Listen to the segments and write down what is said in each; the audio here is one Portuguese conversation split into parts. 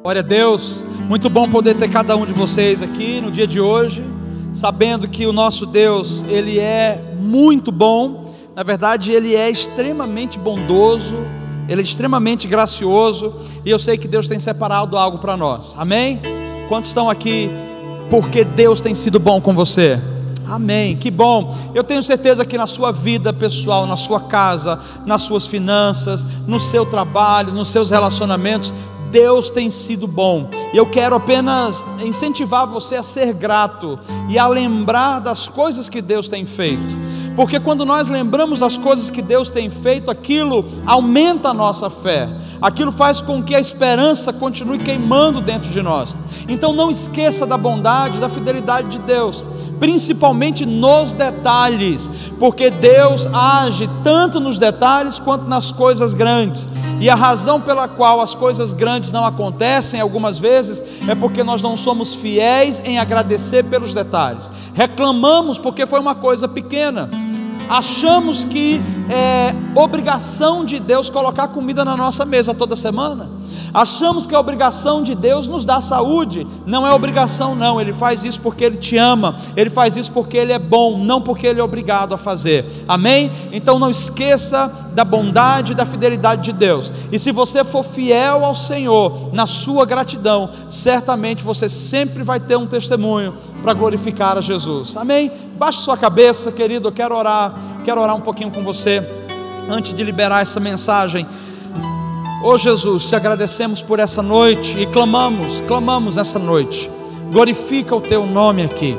Glória a Deus, muito bom poder ter cada um de vocês aqui no dia de hoje, sabendo que o nosso Deus, Ele é muito bom. Na verdade, Ele é extremamente bondoso, Ele é extremamente gracioso, e eu sei que Deus tem separado algo para nós, amém? Quantos estão aqui porque Deus tem sido bom com você? Amém, que bom. Eu tenho certeza que na sua vida pessoal, na sua casa, nas suas finanças, no seu trabalho, nos seus relacionamentos, Deus tem sido bom, e eu quero apenas incentivar você a ser grato e a lembrar das coisas que Deus tem feito, porque quando nós lembramos das coisas que Deus tem feito, aquilo aumenta a nossa fé, aquilo faz com que a esperança continue queimando dentro de nós. Então não esqueça da bondade, da fidelidade de Deus, principalmente nos detalhes, porque Deus age tanto nos detalhes quanto nas coisas grandes, e a razão pela qual as coisas grandes não acontecem algumas vezes, é porque nós não somos fiéis em agradecer pelos detalhes, reclamamos porque foi uma coisa pequena, achamos que é obrigação de Deus colocar comida na nossa mesa toda semana, achamos que é obrigação de Deus nos dar saúde. Não é obrigação não, Ele faz isso porque Ele te ama, Ele faz isso porque Ele é bom, não porque Ele é obrigado a fazer, amém? Então não esqueça da bondade e da fidelidade de Deus, e se você for fiel ao Senhor, na sua gratidão, certamente você sempre vai ter um testemunho para glorificar a Jesus, amém? Baixe sua cabeça, querido, eu quero orar um pouquinho com você, antes de liberar essa mensagem. Oh Jesus, te agradecemos por essa noite, e clamamos essa noite, glorifica o teu nome aqui,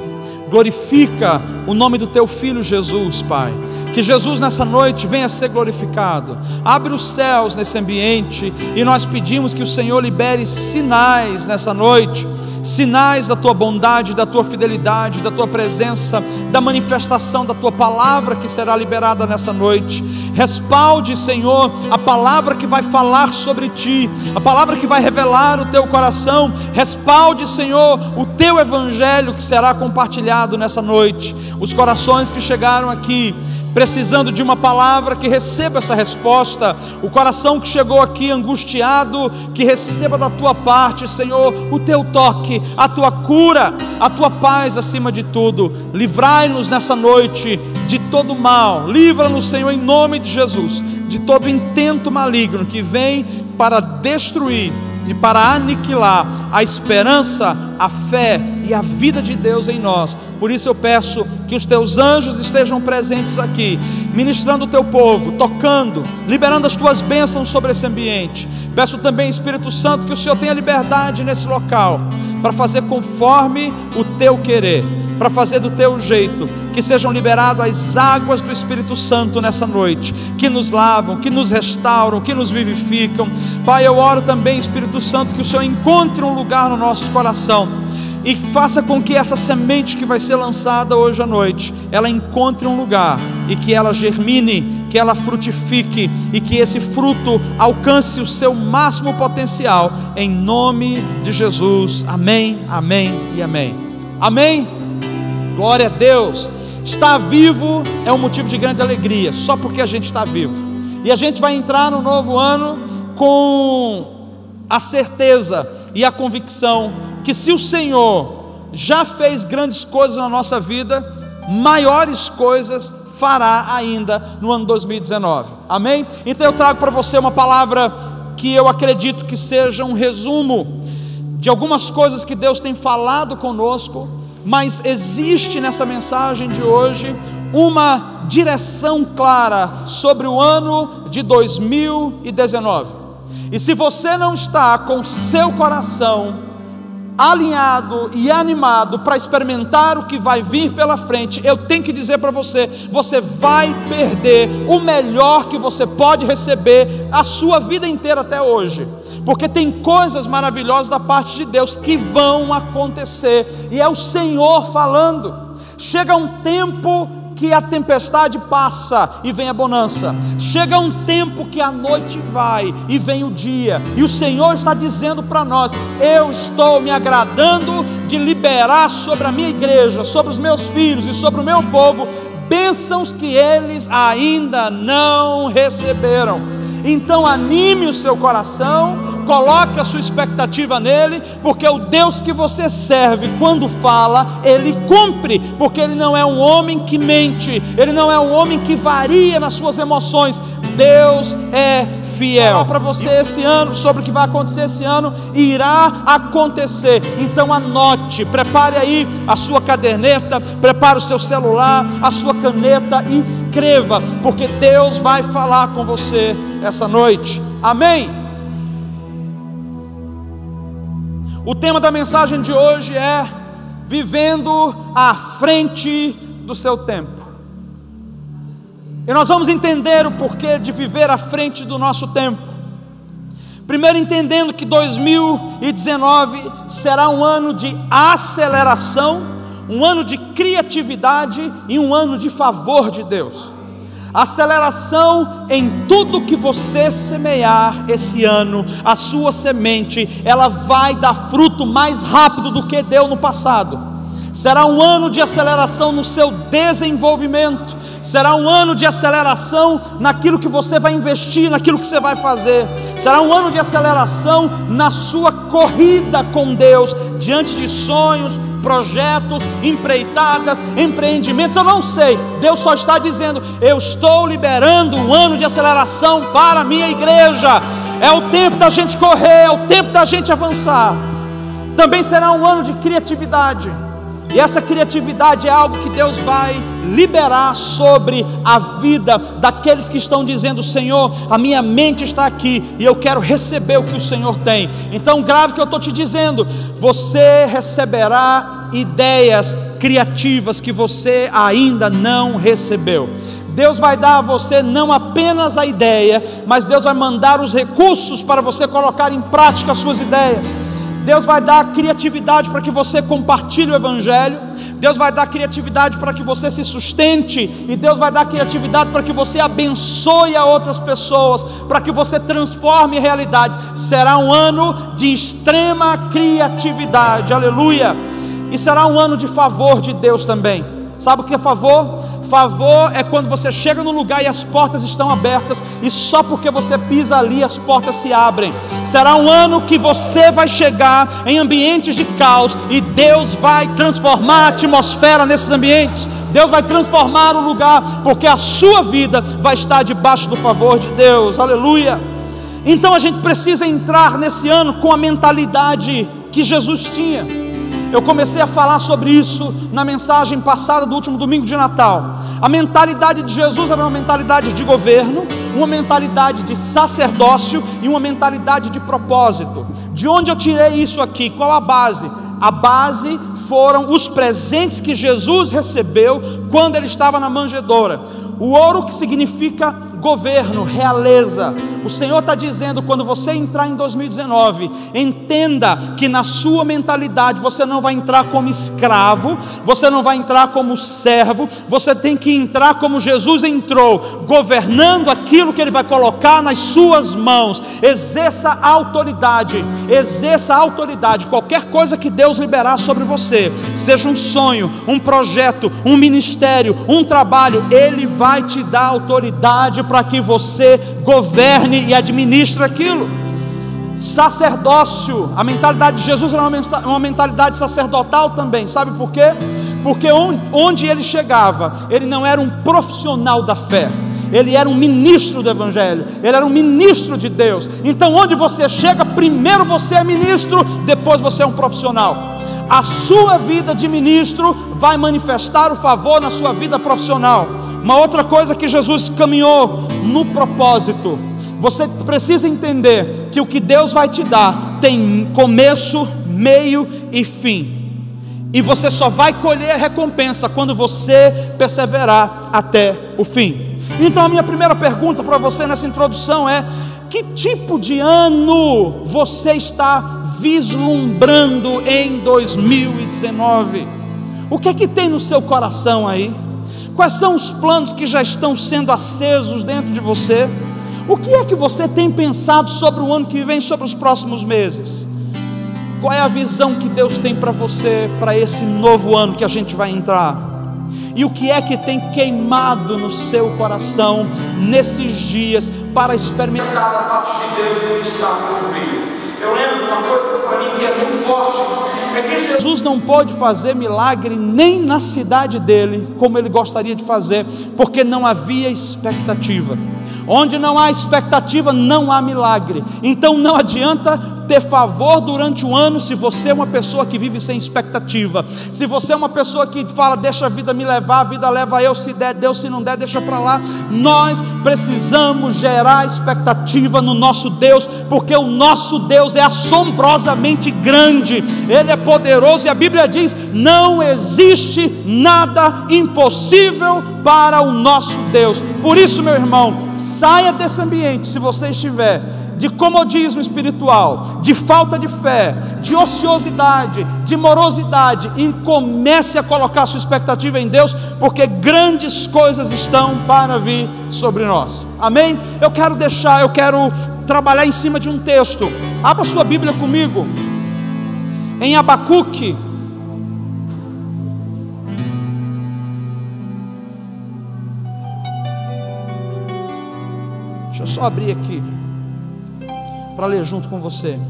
glorifica o nome do teu filho Jesus, Pai, que Jesus nessa noite venha a ser glorificado, abre os céus nesse ambiente, e nós pedimos que o Senhor libere sinais nessa noite, sinais da tua bondade, da tua fidelidade, da tua presença, da manifestação da tua palavra que será liberada nessa noite. Respalde, Senhor, a palavra que vai falar sobre ti, a palavra que vai revelar o teu coração. Respalde, Senhor, o teu evangelho que será compartilhado nessa noite. Os corações que chegaram aqui precisando de uma palavra, que receba essa resposta. O coração que chegou aqui angustiado, que receba da tua parte, Senhor, o teu toque, a tua cura, a tua paz acima de tudo. Livrai-nos nessa noite de todo mal, livra-nos, Senhor, em nome de Jesus, de todo intento maligno que vem para destruir e para aniquilar a esperança, a fé e a vida de Deus em nós. Por isso eu peço que os teus anjos estejam presentes aqui, ministrando o teu povo, tocando, liberando as tuas bênçãos sobre esse ambiente. Peço também, Espírito Santo, que o Senhor tenha liberdade nesse local, para fazer conforme o teu querer, para fazer do teu jeito, que sejam liberadas as águas do Espírito Santo nessa noite, que nos lavam, que nos restauram, que nos vivificam. Pai, eu oro também, Espírito Santo, que o Senhor encontre um lugar no nosso coração, e faça com que essa semente que vai ser lançada hoje à noite, ela encontre um lugar, e que ela germine, que ela frutifique, e que esse fruto alcance o seu máximo potencial, em nome de Jesus, amém, amém e amém, amém. Glória a Deus. Estar vivo é um motivo de grande alegria, só porque a gente está vivo, e a gente vai entrar no novo ano com a certeza e a convicção que se o Senhor já fez grandes coisas na nossa vida, maiores coisas fará ainda no ano 2019, amém? Então eu trago para você uma palavra que eu acredito que seja um resumo de algumas coisas que Deus tem falado conosco, mas existe nessa mensagem de hoje uma direção clara sobre o ano de 2019, e se você não está com seu coração alinhado e animado para experimentar o que vai vir pela frente, eu tenho que dizer para você, você vai perder o melhor que você pode receber a sua vida inteira até hoje, porque tem coisas maravilhosas da parte de Deus que vão acontecer, e é o Senhor falando. Chega um tempo que a tempestade passa e vem a bonança, chega um tempo que a noite vai e vem o dia, e o Senhor está dizendo para nós: eu estou me agradando de liberar sobre a minha igreja, sobre os meus filhos e sobre o meu povo bênçãos que eles ainda não receberam. Então anime o seu coração, coloque a sua expectativa nele, porque o Deus que você serve, quando fala, Ele cumpre, porque Ele não é um homem que mente, Ele não é um homem que varia nas suas emoções. Deus é fiel. Vou falar para você esse ano sobre o que vai acontecer esse ano, irá acontecer. Então anote, prepare aí a sua caderneta, prepare o seu celular, a sua caneta e escreva, porque Deus vai falar com você essa noite. Amém? O tema da mensagem de hoje é vivendo à frente do seu tempo. E nós vamos entender o porquê de viver à frente do nosso tempo. Primeiro, entendendo que 2019 será um ano de aceleração, um ano de criatividade e um ano de favor de Deus. Aceleração em tudo que você semear esse ano, a sua semente, ela vai dar fruto mais rápido do que deu no passado. Será um ano de aceleração no seu desenvolvimento, será um ano de aceleração naquilo que você vai investir, naquilo que você vai fazer, será um ano de aceleração na sua corrida com Deus, diante de sonhos, projetos, empreitadas, empreendimentos, eu não sei, Deus só está dizendo, eu estou liberando um ano de aceleração para a minha igreja, é o tempo da gente correr, é o tempo da gente avançar. Também será um ano de criatividade, e essa criatividade é algo que Deus vai liberar sobre a vida daqueles que estão dizendo, Senhor, a minha mente está aqui e eu quero receber o que o Senhor tem. Então grave o que eu estou te dizendo, você receberá ideias criativas que você ainda não recebeu. Deus vai dar a você não apenas a ideia, mas Deus vai mandar os recursos para você colocar em prática as suas ideias. Deus vai dar criatividade para que você compartilhe o Evangelho, Deus vai dar criatividade para que você se sustente, e Deus vai dar criatividade para que você abençoe a outras pessoas, para que você transforme realidades. Será um ano de extrema criatividade, aleluia, e será um ano de favor de Deus também. Sabe o que é favor? Favor é quando você chega no lugar e as portas estão abertas, e só porque você pisa ali as portas se abrem. Será um ano que você vai chegar em ambientes de caos e Deus vai transformar a atmosfera nesses ambientes. Deus vai transformar o lugar, porque a sua vida vai estar debaixo do favor de Deus, aleluia. Então a gente precisa entrar nesse ano com a mentalidade que Jesus tinha. Eu comecei a falar sobre isso na mensagem passada do último domingo de Natal. A mentalidade de Jesus era uma mentalidade de governo, uma mentalidade de sacerdócio e uma mentalidade de propósito. De onde eu tirei isso aqui? Qual a base? A base foram os presentes que Jesus recebeu quando ele estava na manjedoura. O ouro, que significa governo, realeza. O Senhor está dizendo, quando você entrar em 2019, entenda que na sua mentalidade você não vai entrar como escravo, você não vai entrar como servo, você tem que entrar como Jesus entrou, governando aquilo que Ele vai colocar nas suas mãos. Exerça autoridade, qualquer coisa que Deus liberar sobre você, seja um sonho, um projeto, um ministério, um trabalho, Ele vai te dar autoridade para que você governe e administre aquilo. Sacerdócio, a mentalidade de Jesus era uma mentalidade sacerdotal também. Sabe por quê? Porque onde ele chegava, ele não era um profissional da fé, ele era um ministro do Evangelho, ele era um ministro de Deus. Então onde você chega, primeiro você é ministro, depois você é um profissional. A sua vida de ministro vai manifestar o favor na sua vida profissional. Uma outra coisa que Jesus caminhou no propósito. Você precisa entender que o que Deus vai te dar tem começo, meio e fim. E você só vai colher a recompensa quando você perseverar até o fim. Então a minha primeira pergunta para você nessa introdução é: que tipo de ano você está vislumbrando em 2019? O que é que tem no seu coração aí? Quais são os planos que já estão sendo acesos dentro de você? O que é que você tem pensado sobre o ano que vem, sobre os próximos meses? Qual é a visão que Deus tem para você, para esse novo ano que a gente vai entrar? E o que é que tem queimado no seu coração nesses dias para experimentar da parte de Deus o que está por vir? Eu lembro de uma coisa para mim que é muito forte, é que Jesus não pôde fazer milagre nem na cidade dele, como ele gostaria de fazer, porque não havia expectativa. Onde não há expectativa, não há milagre. Então não adianta ter favor durante o ano se você é uma pessoa que vive sem expectativa. Se você é uma pessoa que fala, deixa a vida me levar, a vida leva eu, se der, Deus, se não der, deixa para lá. Nós precisamos gerar expectativa no nosso Deus, porque o nosso Deus é assombrosamente grande, Ele é poderoso, e a Bíblia diz, não existe nada impossível para o nosso Deus. Por isso, meu irmão, saia desse ambiente, se você estiver de comodismo espiritual, de falta de fé, de ociosidade, de morosidade, e comece a colocar sua expectativa em Deus, porque grandes coisas estão para vir sobre nós. Amém? Eu quero trabalhar em cima de um texto. Abra sua Bíblia comigo em Abacuque. Deixa eu só abrir aqui para ler junto com você.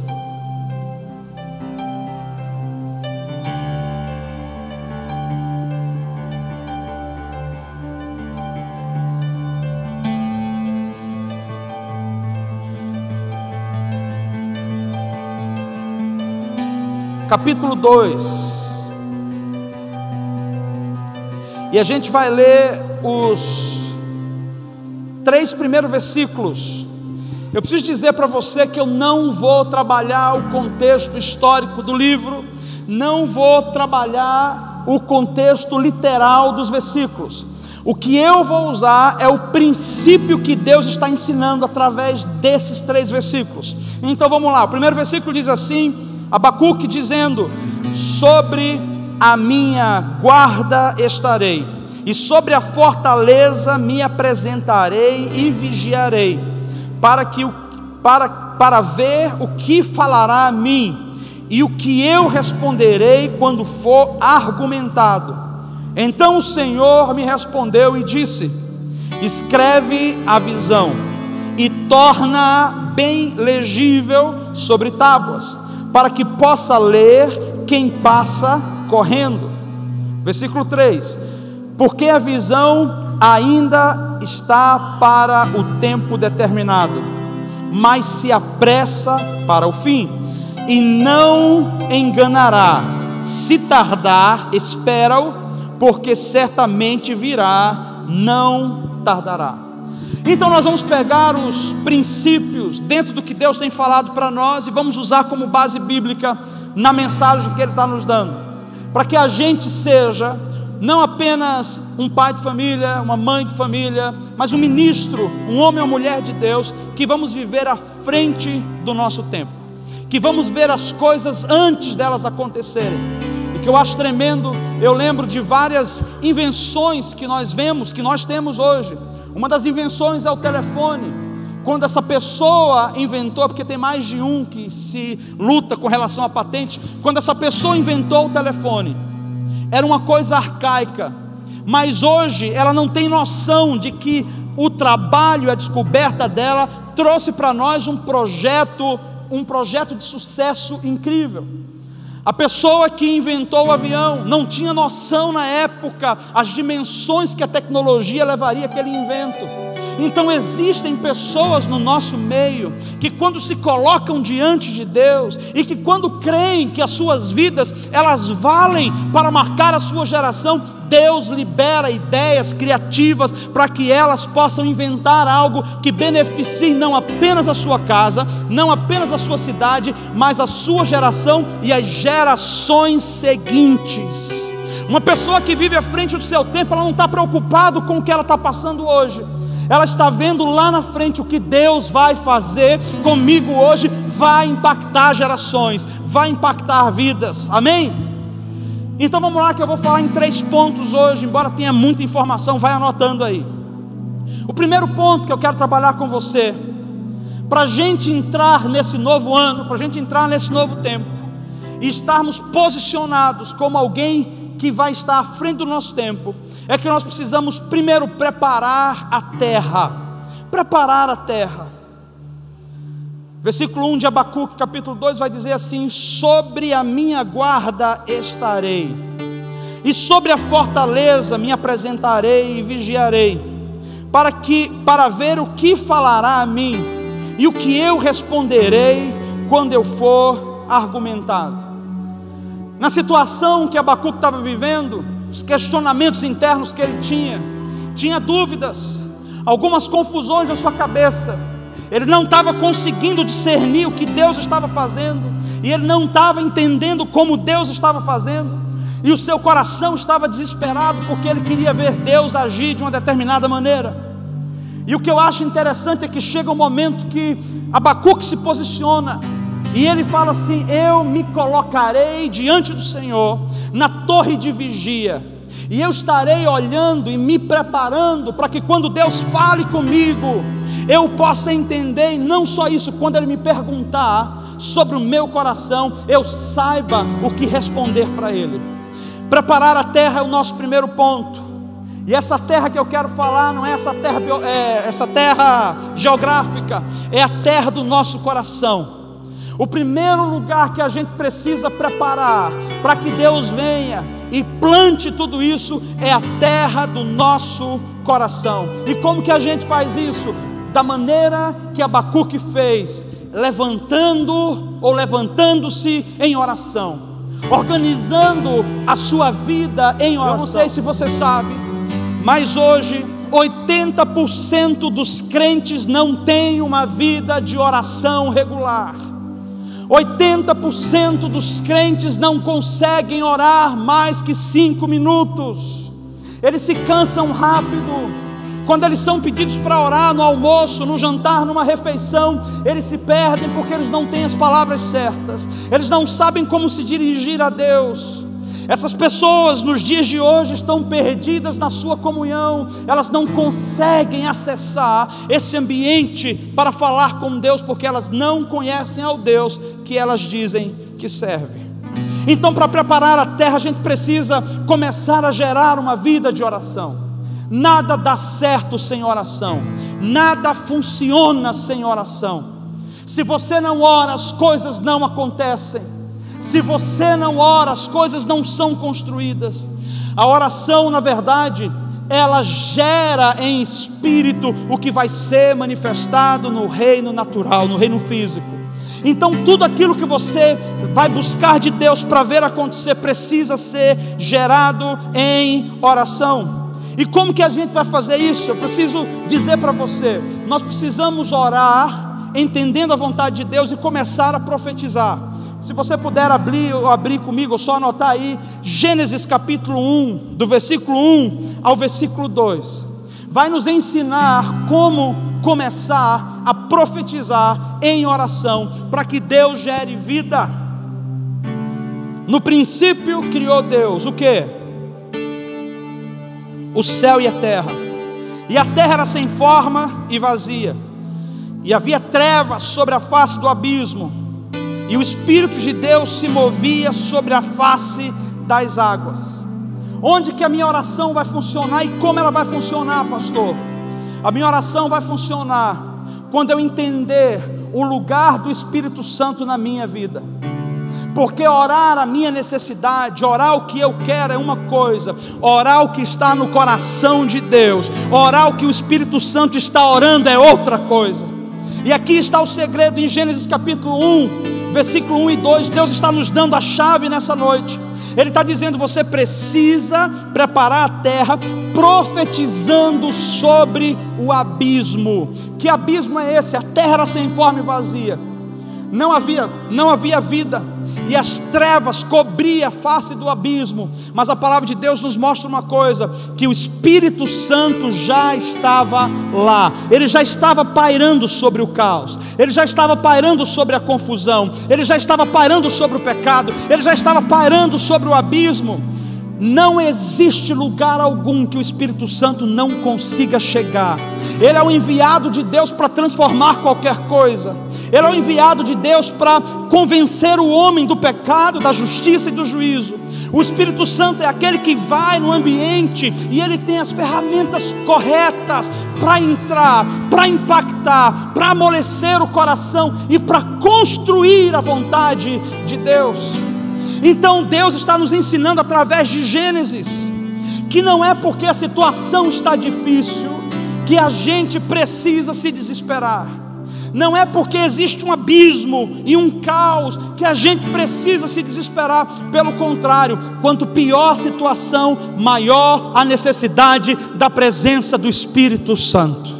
Capítulo 2. E a gente vai ler os 3 primeiros versículos. Eu preciso dizer para você que eu não vou trabalhar o contexto histórico do livro, não vou trabalhar o contexto literal dos versículos. O que eu vou usar é o princípio que Deus está ensinando através desses 3 versículos. Então vamos lá, o primeiro versículo diz assim, Abacuque dizendo, sobre a minha guarda estarei, e sobre a fortaleza me apresentarei e vigiarei, para ver o que falará a mim, e o que eu responderei quando for argumentado. Então o Senhor me respondeu e disse, escreve a visão, e torna bem legível sobre tábuas, para que possa ler quem passa correndo. Versículo 3, porque a visão ainda está para o tempo determinado, mas se apressa para o fim, e não enganará. Se tardar, espera-o, porque certamente virá, não tardará. Então nós vamos pegar os princípios dentro do que Deus tem falado para nós e vamos usar como base bíblica na mensagem que Ele está nos dando, para que a gente seja não apenas um pai de família, uma mãe de família, mas um ministro, um homem ou mulher de Deus, que vamos viver à frente do nosso tempo, que vamos ver as coisas antes delas acontecerem. E que eu acho tremendo, eu lembro de várias invenções que nós vemos, que nós temos hoje. Uma das invenções é o telefone. Quando essa pessoa inventou, porque tem mais de um que se luta com relação à patente, quando essa pessoa inventou o telefone, era uma coisa arcaica, mas hoje ela não tem noção de que o trabalho, a descoberta dela trouxe para nós um projeto de sucesso incrível. A pessoa que inventou o avião não tinha noção na época as dimensões que a tecnologia levaria aquele invento. Então existem pessoas no nosso meio que quando se colocam diante de Deus e que quando creem que as suas vidas elas valem para marcar a sua geração, Deus libera ideias criativas para que elas possam inventar algo que beneficie não apenas a sua casa, não apenas a sua cidade, mas a sua geração e as gerações seguintes. Uma pessoa que vive à frente do seu tempo, ela não está preocupada com o que ela está passando hoje. Ela está vendo lá na frente o que Deus vai fazer comigo hoje, vai impactar gerações, vai impactar vidas, amém? Então vamos lá que eu vou falar em 3 pontos hoje, embora tenha muita informação, vai anotando aí. O primeiro ponto que eu quero trabalhar com você, para a gente entrar nesse novo ano, para a gente entrar nesse novo tempo, e estarmos posicionados como alguém que vai estar à frente do nosso tempo, é que nós precisamos primeiro preparar a terra. Preparar a terra. Versículo 1 de Abacuque, capítulo 2, vai dizer assim: sobre a minha guarda estarei, e sobre a fortaleza me apresentarei e vigiarei, para ver o que falará a mim, e o que eu responderei quando eu for argumentado. Na situação que Abacuque estava vivendo, os questionamentos internos que ele tinha dúvidas, algumas confusões na sua cabeça. Ele não estava conseguindo discernir o que Deus estava fazendo, e ele não estava entendendo como Deus estava fazendo, e o seu coração estava desesperado, porque ele queria ver Deus agir de uma determinada maneira. E o que eu acho interessante é que chega um momento que Abacuque se posiciona, e ele fala assim: eu me colocarei diante do Senhor, na torre de vigia, e eu estarei olhando e me preparando, para que quando Deus fale comigo, eu possa entender, e não só isso, quando Ele me perguntar sobre o meu coração, eu saiba o que responder para Ele. Preparar a terra é o nosso primeiro ponto, e essa terra que eu quero falar não é essa terra geográfica, é a terra do nosso coração. O primeiro lugar que a gente precisa preparar para que Deus venha e plante tudo isso é a terra do nosso coração. E como que a gente faz isso? Da maneira que Abacuque fez, levantando-se em oração, organizando a sua vida em oração. Eu não sei se você sabe, mas hoje 80% dos crentes não têm uma vida de oração regular. 80% dos crentes não conseguem orar mais que 5 minutos. Eles se cansam rápido. Quando eles são pedidos para orar no almoço, no jantar, numa refeição, eles se perdem porque eles não têm as palavras certas. Eles não sabem como se dirigir a Deus. Essas pessoas nos dias de hoje estão perdidas na sua comunhão. Elas não conseguem acessar esse ambiente para falar com Deus, porque elas não conhecem ao Deus que elas dizem que servem. Então, para preparar a terra, a gente precisa começar a gerar uma vida de oração. Nada dá certo sem oração, nada funciona sem oração. Se você não ora, as coisas não acontecem. Se você não ora, as coisas não são construídas. A oração, na verdade, ela gera em espírito o que vai ser manifestado no reino natural, no reino físico. Então tudo aquilo que você vai buscar de Deus para ver acontecer, precisa ser gerado em oração. E como que a gente vai fazer isso? Eu preciso dizer para você, nós precisamos orar, entendendo a vontade de Deus, e começar a profetizar. Se você puder abrir comigo, ou só anotar aí, Gênesis capítulo 1, do versículo 1 ao versículo 2, vai nos ensinar como começar a profetizar em oração, para que Deus gere vida. No princípio criou Deus, o que? O céu e a terra era sem forma e vazia, e havia trevas sobre a face do abismo, e o Espírito de Deus se movia sobre a face das águas. Onde que a minha oração vai funcionar e como ela vai funcionar, pastor? A minha oração vai funcionar quando eu entender o lugar do Espírito Santo na minha vida. Porque orar a minha necessidade, orar o que eu quero é uma coisa, orar o que está no coração de Deus, orar o que o Espírito Santo está orando é outra coisa. E aqui está o segredo em Gênesis capítulo 1, versículo 1 e 2, Deus está nos dando a chave nessa noite. Ele está dizendo: você precisa preparar a terra, profetizando sobre o abismo. Que abismo é esse? A terra era sem forma e vazia, não havia vida, e as trevas cobriam a face do abismo. Mas a palavra de Deus nos mostra uma coisa, que o Espírito Santo já estava lá. Ele já estava pairando sobre o caos, ele já estava pairando sobre a confusão, ele já estava pairando sobre o pecado, ele já estava pairando sobre o abismo. Não existe lugar algum que o Espírito Santo não consiga chegar. Ele é o enviado de Deus para transformar qualquer coisa. Ele é o enviado de Deus para convencer o homem do pecado, da justiça e do juízo. O Espírito Santo é aquele que vai no ambiente e ele tem as ferramentas corretas para entrar, para impactar, para amolecer o coração e para construir a vontade de Deus. Então Deus está nos ensinando através de Gênesis que não é porque a situação está difícil que a gente precisa se desesperar. Não é porque existe um abismo e um caos que a gente precisa se desesperar. Pelo contrário, quanto pior a situação, maior a necessidade da presença do Espírito Santo.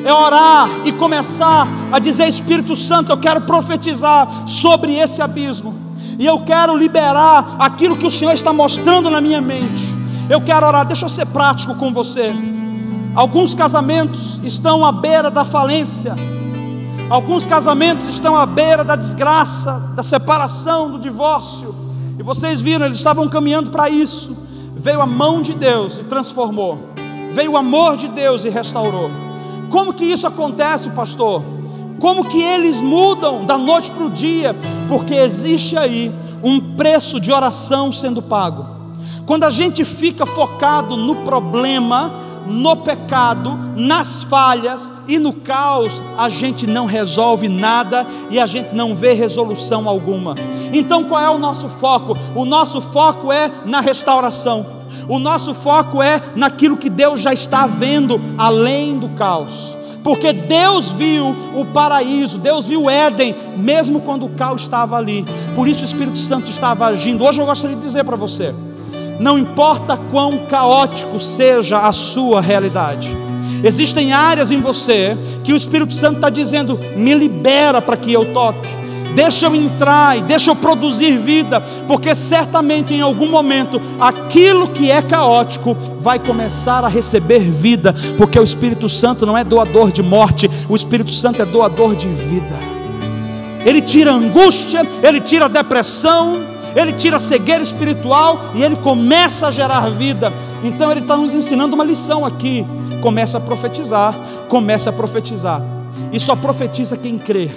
É orar e começar a dizer: Espírito Santo, eu quero profetizar sobre esse abismo, e eu quero liberar aquilo que o Senhor está mostrando na minha mente. Eu quero orar. Deixa eu ser prático com você. Alguns casamentos estão à beira da falência. Alguns casamentos estão à beira da desgraça, da separação, do divórcio. E vocês viram, eles estavam caminhando para isso. Veio a mão de Deus e transformou. Veio o amor de Deus e restaurou. Como que isso acontece, pastor? Como que eles mudam da noite para o dia? Porque existe aí um preço de oração sendo pago. Quando a gente fica focado no problema, no pecado, nas falhas e no caos, a gente não resolve nada e a gente não vê resolução alguma. Então qual é o nosso foco? O nosso foco é na restauração. O nosso foco é naquilo que Deus já está vendo além do caos. Porque Deus viu o paraíso, Deus viu o Éden, mesmo quando o caos estava ali. Por isso o Espírito Santo estava agindo. Hoje eu gostaria de dizer para você: não importa quão caótico seja a sua realidade, existem áreas em você que o Espírito Santo está dizendo: me libera para que eu toque, deixa eu entrar e deixa eu produzir vida, porque certamente em algum momento aquilo que é caótico vai começar a receber vida, porque o Espírito Santo não é doador de morte, o Espírito Santo é doador de vida. Ele tira a angústia, ele tira a depressão, ele tira a cegueira espiritual e ele começa a gerar vida. Então ele está nos ensinando uma lição aqui: comece a profetizar, comece a profetizar. E só profetiza quem crê.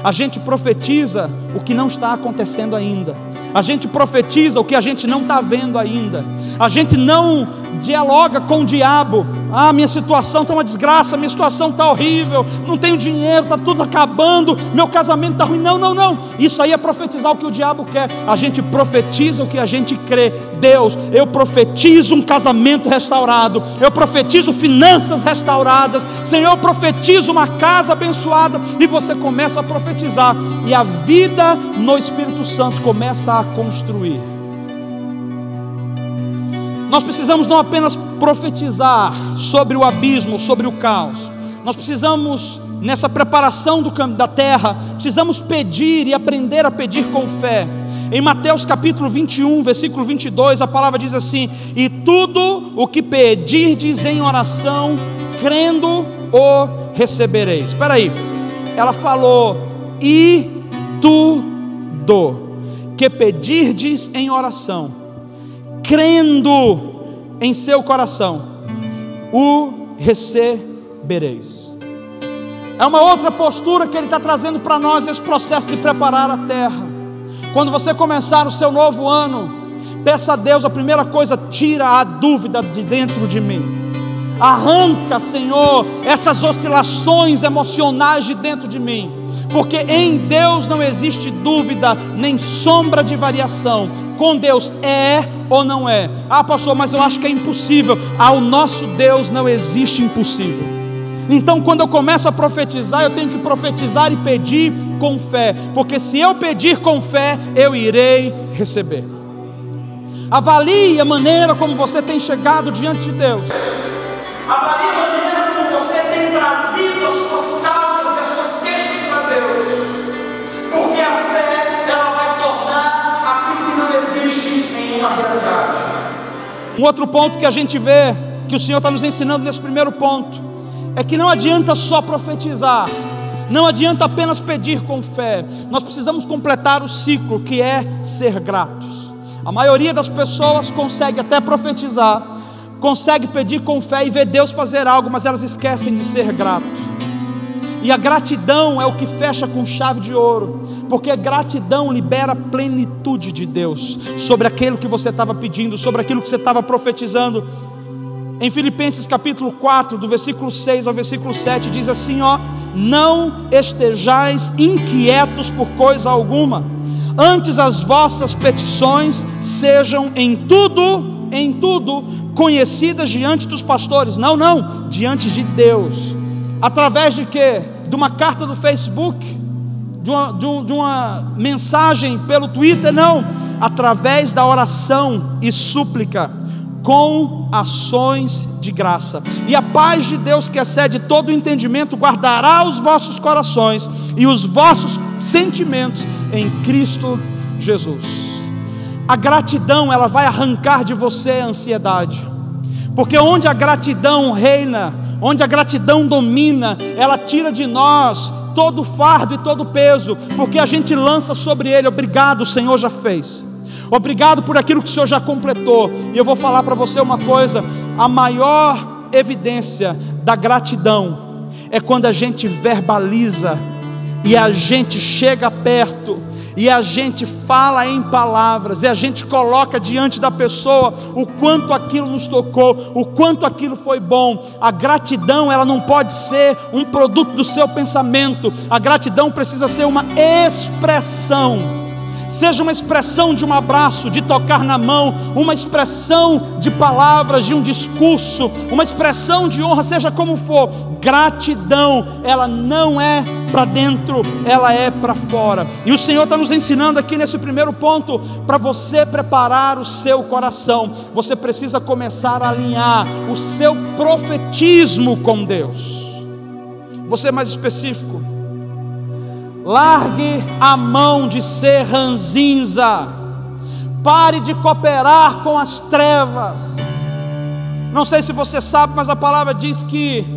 A gente profetiza o que não está acontecendo ainda. A gente profetiza o que a gente não está vendo ainda. A gente não dialoga com o diabo: ah, minha situação está uma desgraça, minha situação está horrível, não tenho dinheiro, está tudo acabando, meu casamento está ruim. Não, não, não. Isso aí é profetizar o que o diabo quer. A gente profetiza o que a gente crê. Deus, eu profetizo um casamento restaurado, eu profetizo finanças restauradas, Senhor, eu profetizo uma casa abençoada. E você começa a profetizar, e a vida no Espírito Santo começa a construir. Nós precisamos não apenas profetizar sobre o abismo, sobre o caos. Nós precisamos, nessa preparação da terra, precisamos pedir e aprender a pedir com fé. Em Mateus capítulo 21, versículo 22, a palavra diz assim: e tudo o que pedirdes em oração, crendo, o recebereis. Espera aí, ela falou: e tudo que pedirdes em oração, crendo em seu coração, o recebereis. É uma outra postura que ele está trazendo para nós, esse processo de preparar a terra. Quando você começar o seu novo ano, peça a Deus a primeira coisa: tira a dúvida de dentro de mim. Arranca, Senhor, essas oscilações emocionais de dentro de mim, porque em Deus não existe dúvida, nem sombra de variação. Com Deus é ou não é. Ah, pastor, mas eu acho que é impossível. Ao nosso Deus não existe impossível. Então quando eu começo a profetizar, eu tenho que profetizar e pedir com fé, porque se eu pedir com fé, eu irei receber. Avalie a maneira como você tem chegado diante de Deus. Avalie a maneira como você tem trazido as suas causas e as suas queixas para Deus, porque a fé, ela vai tornar aquilo que não existe em uma realidade. Um outro ponto que a gente vê, que o Senhor está nos ensinando nesse primeiro ponto, é que não adianta só profetizar, não adianta apenas pedir com fé. Nós precisamos completar o ciclo, que é ser gratos. A maioria das pessoas consegue até profetizar, consegue pedir com fé e ver Deus fazer algo, mas elas esquecem de ser gratos. E a gratidão é o que fecha com chave de ouro, porque a gratidão libera a plenitude de Deus sobre aquilo que você estava pedindo, sobre aquilo que você estava profetizando. Em Filipenses capítulo 4, do versículo 6 ao versículo 7, diz assim, ó: não estejais inquietos por coisa alguma, antes as vossas petições sejam em tudo conhecidas diante dos pastores. Não, diante de Deus. Através de quê? De uma carta do Facebook, de uma mensagem pelo Twitter? Não, através da oração e súplica, com ações de graça. E a paz de Deus, que excede todo o entendimento, guardará os vossos corações e os vossos sentimentos em Cristo Jesus. A gratidão, ela vai arrancar de você a ansiedade, porque onde a gratidão reina, onde a gratidão domina, ela tira de nós todo o fardo e todo o peso, porque a gente lança sobre ele: obrigado, o Senhor já fez, obrigado por aquilo que o Senhor já completou. E eu vou falar para você uma coisa: a maior evidência da gratidão é quando a gente verbaliza, e a gente chega perto, e a gente fala em palavras, e a gente coloca diante da pessoa o quanto aquilo nos tocou, o quanto aquilo foi bom. A gratidão, ela não pode ser um produto do seu pensamento, a gratidão precisa ser uma expressão. Seja uma expressão de um abraço, de tocar na mão, uma expressão de palavras, de um discurso, uma expressão de honra, seja como for. Gratidão, ela não é para dentro, ela é para fora. E o Senhor está nos ensinando aqui nesse primeiro ponto: para você preparar o seu coração, você precisa começar a alinhar o seu profetismo com Deus. Vou ser mais específico: largue a mão de ser ranzinza, pare de cooperar com as trevas. Não sei se você sabe, mas a palavra diz que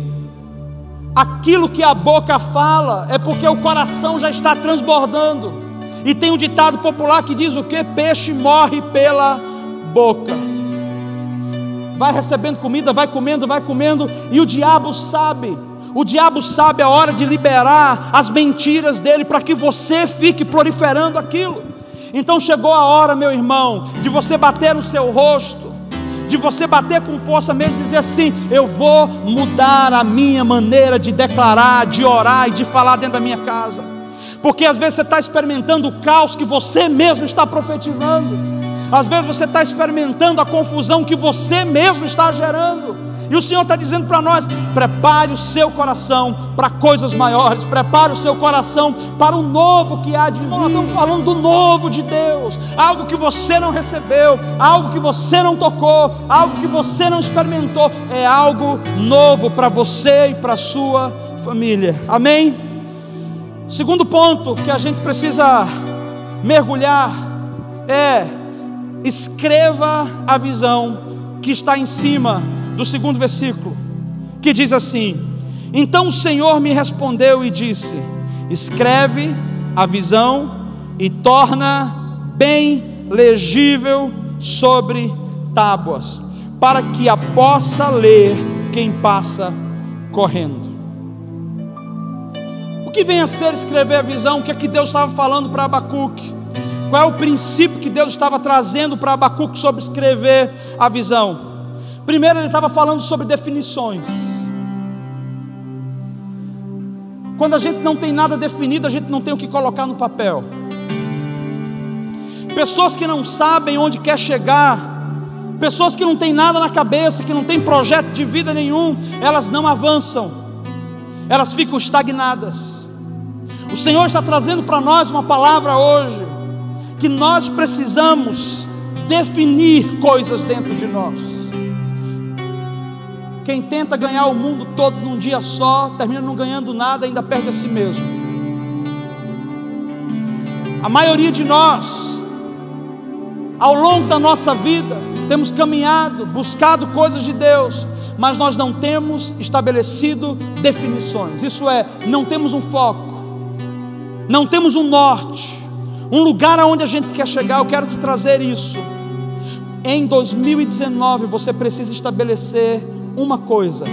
aquilo que a boca fala é porque o coração já está transbordando. E tem um ditado popular que diz o quê? Peixe morre pela boca. Vai recebendo comida, vai comendo, e o diabo sabe a hora de liberar as mentiras dele, para que você fique proliferando aquilo. Então chegou a hora, meu irmão, de você bater no seu rosto, de você bater com força mesmo e dizer assim: eu vou mudar a minha maneira de declarar, de orar e de falar dentro da minha casa. Porque às vezes você está experimentando o caos que você mesmo está profetizando, às vezes você está experimentando a confusão que você mesmo está gerando. E o Senhor está dizendo para nós: prepare o seu coração para coisas maiores, prepare o seu coração para o novo que há de vir. Nós estamos falando do novo de Deus, algo que você não recebeu, algo que você não tocou, algo que você não experimentou. É algo novo para você e para a sua família. Amém? Segundo ponto que a gente precisa mergulhar é: escreva a visão que está em cima do segundo versículo, que diz assim: então o Senhor me respondeu e disse: escreve a visão e torna bem legível sobre tábuas, para que a possa ler quem passa correndo. O que vem a ser escrever a visão? O que é que Deus estava falando para Abacuque? Qual é o princípio que Deus estava trazendo para Abacuque sobre escrever a visão? Primeiro, ele estava falando sobre definições. Quando a gente não tem nada definido, a gente não tem o que colocar no papel. Pessoas que não sabem onde quer chegar, pessoas que não têm nada na cabeça, que não têm projeto de vida nenhum, elas não avançam, elas ficam estagnadas. O Senhor está trazendo para nós uma palavra hoje, que nós precisamos definir coisas dentro de nós. Quem tenta ganhar o mundo todo num dia só, termina não ganhando nada, ainda perde a si mesmo. A maioria de nós, ao longo da nossa vida, temos caminhado, buscado coisas de Deus, mas nós não temos estabelecido definições. Isso é, não temos um foco, não temos um norte, um lugar aonde a gente quer chegar. Eu quero te trazer isso. Em 2019 você precisa estabelecer uma coisa,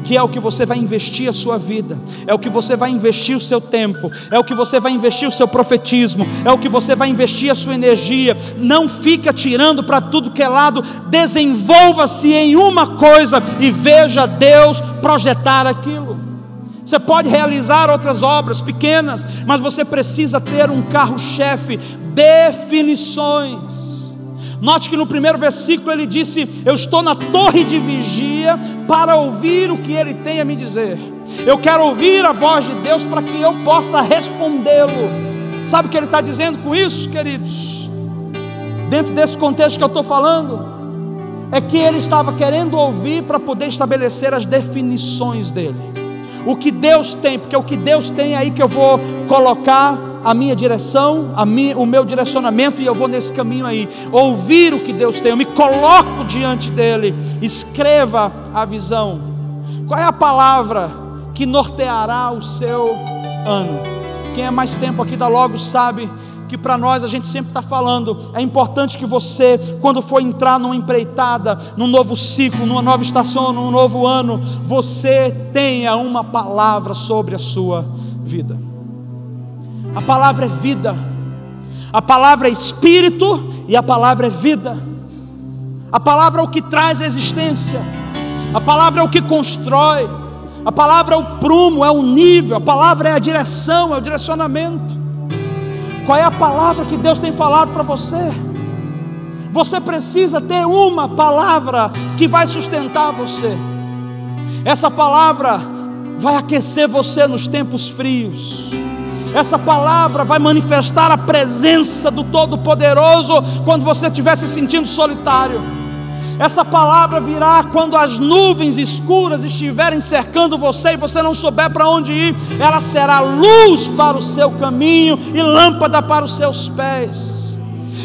que é o que você vai investir a sua vida, é o que você vai investir o seu tempo, é o que você vai investir o seu profetismo, é o que você vai investir a sua energia. Não fica tirando para tudo que é lado, desenvolva-se em uma coisa e veja Deus projetar aquilo. Você pode realizar outras obras pequenas, mas você precisa ter um carro-chefe: definições. Note que no primeiro versículo ele disse: eu estou na torre de vigia para ouvir o que ele tem a me dizer. Eu quero ouvir a voz de Deus para que eu possa respondê-lo. Sabe o que ele está dizendo com isso, queridos? Dentro desse contexto que eu estou falando, é que ele estava querendo ouvir para poder estabelecer as definições dele. O que Deus tem, porque é o que Deus tem aí que eu vou colocar a minha direção, o meu direcionamento, e eu vou nesse caminho aí. Ouvir o que Deus tem, eu me coloco diante dele. Escreva a visão. Qual é a palavra que norteará o seu ano? Quem é mais tempo aqui da Logos sabe que para nós a gente sempre está falando, é importante que você, quando for entrar numa empreitada, num novo ciclo, numa nova estação, num novo ano, você tenha uma palavra sobre a sua vida. A palavra é vida, a palavra é espírito e a palavra é vida. A palavra é o que traz existência, a palavra é o que constrói, a palavra é o prumo, é o nível, a palavra é a direção, é o direcionamento. Qual é a palavra que Deus tem falado para você? Você precisa ter uma palavra que vai sustentar você. Essa palavra vai aquecer você nos tempos frios. Essa palavra vai manifestar a presença do Todo-Poderoso quando você estiver se sentindo solitário. Essa palavra virá quando as nuvens escuras estiverem cercando você e você não souber para onde ir. Ela será luz para o seu caminho e lâmpada para os seus pés.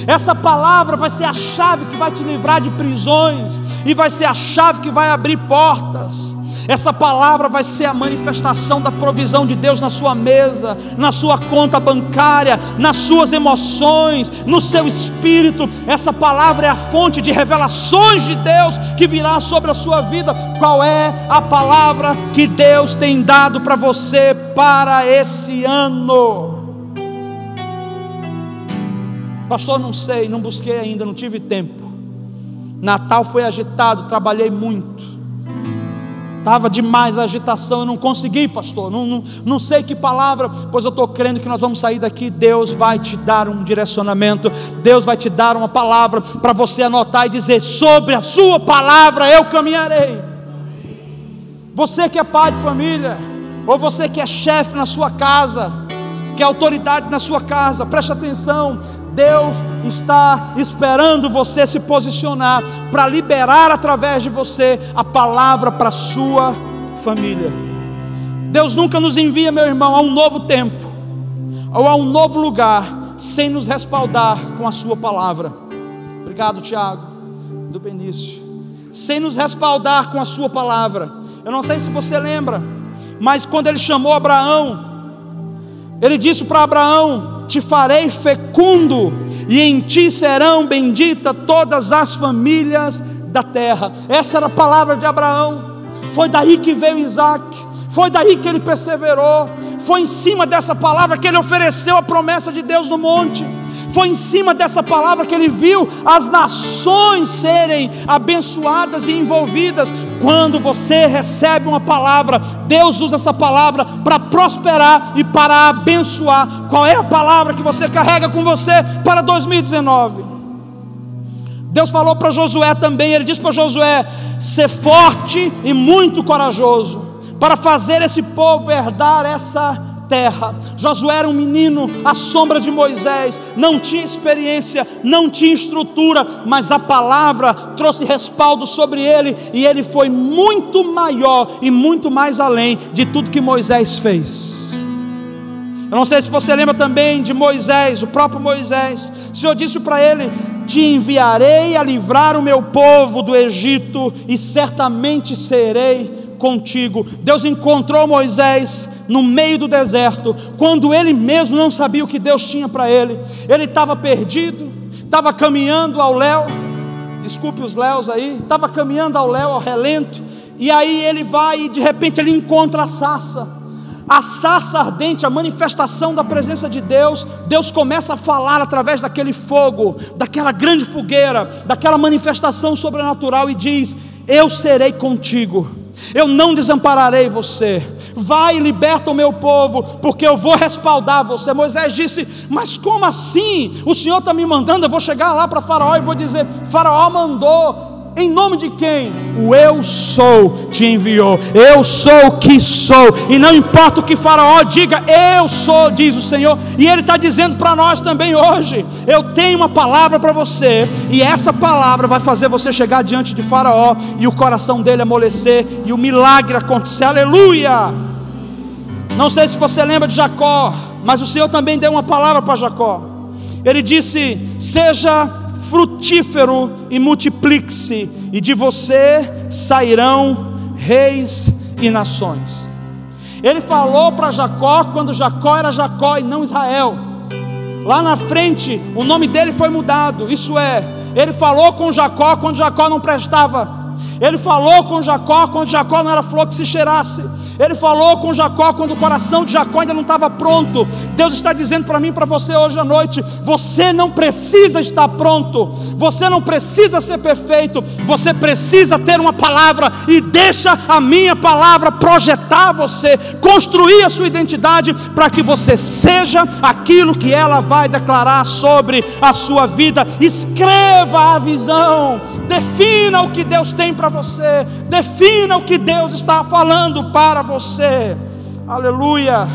Essa palavra vai ser a chave que vai te livrar de prisões e vai ser a chave que vai abrir portas. Essa palavra vai ser a manifestação da provisão de Deus na sua mesa, na sua conta bancária, nas suas emoções, no seu espírito. Essa palavra é a fonte de revelações de Deus que virá sobre a sua vida. Qual é a palavra que Deus tem dado para você para esse ano? Pastor, não sei, não busquei ainda, não tive tempo. Natal foi agitado, trabalhei muito. Estava demais a agitação, eu não consegui, pastor, não sei que palavra. Pois eu estou crendo que nós vamos sair daqui. Deus vai te dar um direcionamento, Deus vai te dar uma palavra para você anotar e dizer: sobre a sua palavra eu caminharei. Você que é pai de família, ou você que é chefe na sua casa, que é autoridade na sua casa, preste atenção. Deus está esperando você se posicionar para liberar através de você a palavra para a sua família. Deus nunca nos envia, meu irmão, a um novo tempo ou a um novo lugar sem nos respaldar com a sua palavra. Obrigado, Tiago, do Benício. Sem nos respaldar com a sua palavra. Eu não sei se você lembra, mas quando ele chamou Abraão, ele disse para Abraão: te farei fecundo, e em ti serão benditas todas as famílias da terra. Essa era a palavra de Abraão. Foi daí que veio Isaac, foi daí que ele perseverou. Foi em cima dessa palavra que ele ofereceu a promessa de Deus no monte. Foi em cima dessa palavra que ele viu as nações serem abençoadas e envolvidas. Quando você recebe uma palavra, Deus usa essa palavra para prosperar e para abençoar. Qual é a palavra que você carrega com você para 2019? Deus falou para Josué também. Ele disse para Josué: ser forte e muito corajoso para fazer esse povo herdar essa terra. Josué era um menino à sombra de Moisés, não tinha experiência, não tinha estrutura, mas a palavra trouxe respaldo sobre ele, e ele foi muito maior e muito mais além de tudo que Moisés fez. Eu não sei se você lembra também de Moisés, o próprio Moisés. O Senhor disse para ele: te enviarei a livrar o meu povo do Egito, e certamente serei contigo. Deus encontrou Moisés no meio do deserto, quando ele mesmo não sabia o que Deus tinha para ele. Ele estava perdido, estava caminhando ao léu, desculpe os léus aí, estava caminhando ao léu, ao relento, E aí ele vai e de repente ele encontra a sarça ardente, a manifestação da presença de Deus. Deus começa a falar através daquele fogo, daquela grande fogueira, daquela manifestação sobrenatural, e diz: eu serei contigo, eu não desampararei você. Vai e liberta o meu povo, porque eu vou respaldar você. Moisés disse: mas como assim? O Senhor está me mandando, eu vou chegar lá para Faraó e vou dizer: Faraó mandou. Em nome de quem? O eu sou te enviou. Eu sou o que sou. E não importa o que Faraó diga, eu sou, diz o Senhor. E Ele está dizendo para nós também hoje: eu tenho uma palavra para você, e essa palavra vai fazer você chegar diante de Faraó, e o coração dele amolecer, e o milagre acontecer. Aleluia! Não sei se você lembra de Jacó, mas o Senhor também deu uma palavra para Jacó. Ele disse: seja frutífero e multiplique-se, e de você sairão reis e nações. Ele falou para Jacó quando Jacó era Jacó e não Israel. Lá na frente o nome dele foi mudado. Isso é, ele falou com Jacó quando Jacó não prestava. Ele falou com Jacó quando Jacó não era flor que se cheirasse. Ele falou com Jacó quando o coração de Jacó ainda não estava pronto. Deus está dizendo para mim e para você hoje à noite: você não precisa estar pronto, você não precisa ser perfeito, você precisa ter uma palavra, e deixa a minha palavra projetar você, construir a sua identidade, para que você seja aquilo que ela vai declarar sobre a sua vida. Escreva a visão, defina o que Deus tem para você, defina o que Deus está falando para você. Aleluia.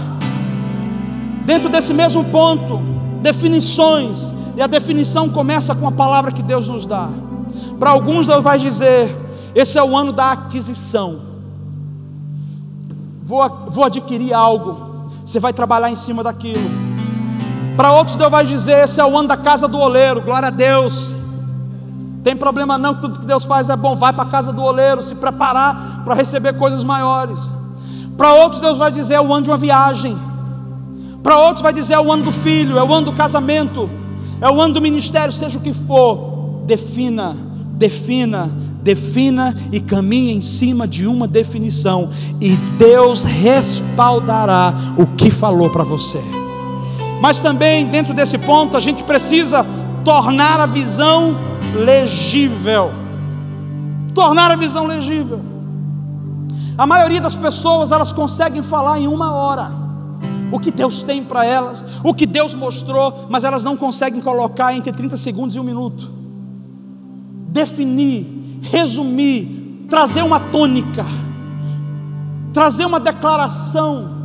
Dentro desse mesmo ponto, definições, e a definição começa com a palavra que Deus nos dá. Para alguns Deus vai dizer: esse é o ano da aquisição. Vou adquirir algo, você vai trabalhar em cima daquilo. Para outros Deus vai dizer: esse é o ano da casa do oleiro. Glória a Deus. Tem problema não, tudo que Deus faz é bom. Vai para a casa do oleiro, se preparar para receber coisas maiores. Para outros Deus vai dizer: é o ano de uma viagem. Para outros vai dizer: é o ano do filho, é o ano do casamento, é o ano do ministério. Seja o que for, defina e caminhe em cima de uma definição, e Deus respaldará o que falou para você. Mas também dentro desse ponto a gente precisa tornar a visão legível. Tornar a visão legível. A maioria das pessoas, elas conseguem falar em 1 hora o que Deus tem para elas, o que Deus mostrou, mas elas não conseguem colocar entre 30 segundos e 1 minuto. Definir, resumir, trazer uma tônica, trazer uma declaração,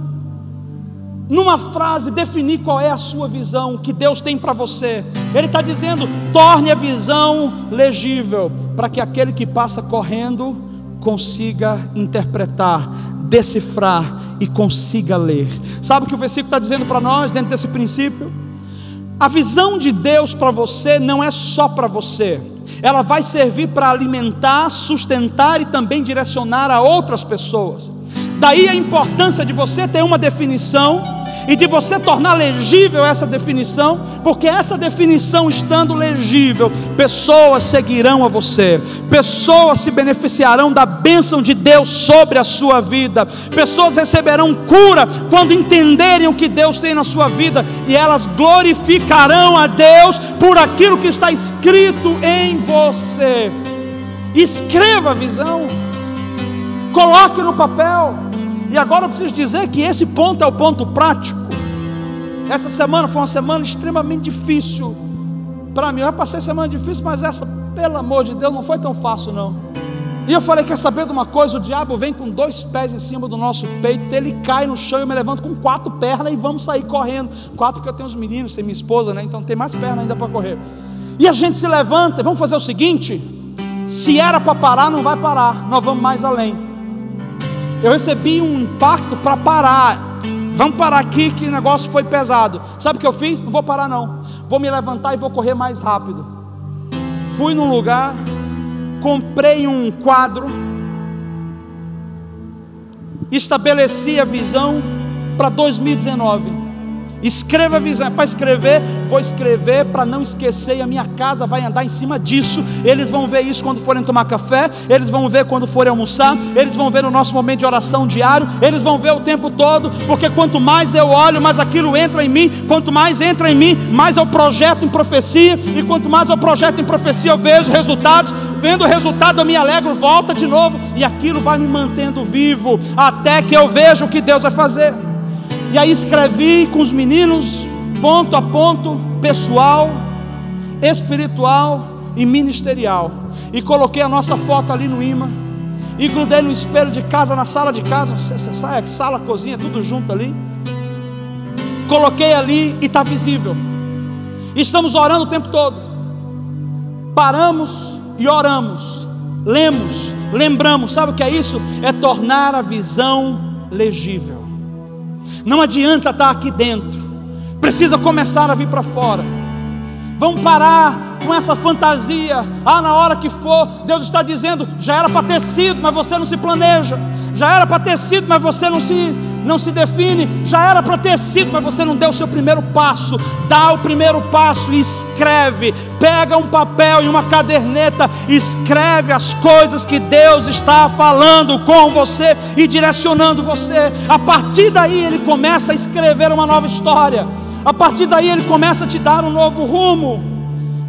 numa frase, definir qual é a sua visão, o que Deus tem para você. Ele está dizendo: torne a visão legível, para que aquele que passa correndo consiga interpretar, decifrar e consiga ler. Sabe o que o versículo está dizendo para nós dentro desse princípio? A visão de Deus para você não é só para você, ela vai servir para alimentar, sustentar e também direcionar a outras pessoas. Daí a importância de você ter uma definição e de você tornar legível essa definição, porque essa definição estando legível, pessoas seguirão a você, pessoas se beneficiarão da bênção de Deus sobre a sua vida, pessoas receberão cura quando entenderem o que Deus tem na sua vida, e elas glorificarão a Deus por aquilo que está escrito em você. Escreva a visão, coloque no papel. E agora eu preciso dizer que esse ponto é o ponto prático. Essa semana foi uma semana extremamente difícil para mim. Eu já passei semana difícil, mas essa, pelo amor de Deus, não foi tão fácil não. E eu falei: quer saber de uma coisa? O diabo vem com 2 pés em cima do nosso peito, ele cai no chão, eu me levanto com 4 pernas e vamos sair correndo. 4 porque eu tenho os meninos, tem minha esposa, né? Então tem mais perna ainda para correr. E a gente se levanta, vamos fazer o seguinte: se era para parar, não vai parar, nós vamos mais além. Eu recebi um impacto para parar. Vamos parar aqui que o negócio foi pesado. Sabe o que eu fiz? Não vou parar não, vou me levantar e vou correr mais rápido. Fui num lugar, comprei um quadro, estabeleci a visão para 2019. Escreva a visão. É para escrever? Vou escrever para não esquecer, e a minha casa vai andar em cima disso. Eles vão ver isso quando forem tomar café, eles vão ver quando forem almoçar, eles vão ver no nosso momento de oração diário, eles vão ver o tempo todo, porque quanto mais eu olho, mais aquilo entra em mim. Quanto mais entra em mim, mais eu projeto em profecia, e quanto mais eu projeto em profecia, eu vejo resultados. Vendo o resultado, eu me alegro, volta de novo, e aquilo vai me mantendo vivo, até que eu veja o que Deus vai fazer. E aí escrevi com os meninos, ponto a ponto, pessoal, espiritual e ministerial, e coloquei a nossa foto ali no imã, e grudei no espelho de casa, na sala de casa, sala, cozinha, tudo junto ali, coloquei ali e está visível. Estamos orando o tempo todo, paramos e oramos, lemos, lembramos. Sabe o que é isso? É tornar a visão legível. Não adianta estar aqui dentro, precisa começar a vir para fora. Vamos parar com essa fantasia. Na hora que for, Deus está dizendo, já era para ter sido, mas você não se planeja. Já era para ter sido, mas você não se define. Já era para ter sido, mas você não deu o seu primeiro passo. Dá o primeiro passo e escreve. Pega um papel e uma caderneta, escreve as coisas que Deus está falando com você e direcionando você. A partir daí Ele começa a escrever uma nova história. A partir daí Ele começa a te dar um novo rumo.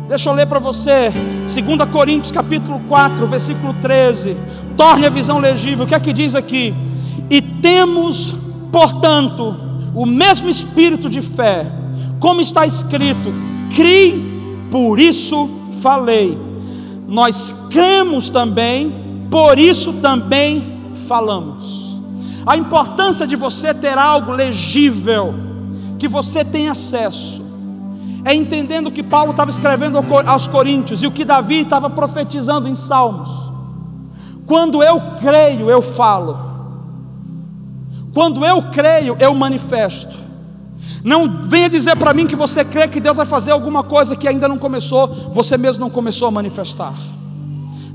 Deixa eu ler para você 2 Coríntios capítulo 4, versículo 13. Torne a visão legível. O que é que diz aqui? E temos, portanto, o mesmo espírito de fé, como está escrito: criei, por isso falei. Nós cremos também, por isso também falamos. A importância de você ter algo legível, que você tem acesso, é entendendo o que Paulo estava escrevendo aos Coríntios, e o que Davi estava profetizando em Salmos. Quando eu creio, eu falo. Quando eu creio, eu manifesto. Não venha dizer para mim que você crê que Deus vai fazer alguma coisa que ainda não começou, você mesmo não começou a manifestar.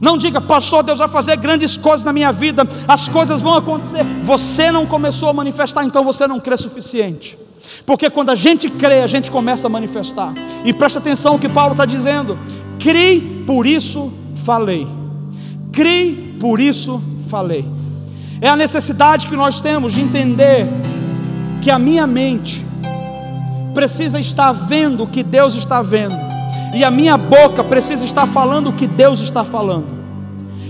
Não diga, pastor, Deus vai fazer grandes coisas na minha vida, as coisas vão acontecer. Você não começou a manifestar, então você não crê suficiente. Porque quando a gente crê, a gente começa a manifestar. E presta atenção no que Paulo está dizendo: criei, por isso falei. Criei, por isso falei. É a necessidade que nós temos de entender que a minha mente precisa estar vendo o que Deus está vendo, e a minha boca precisa estar falando o que Deus está falando.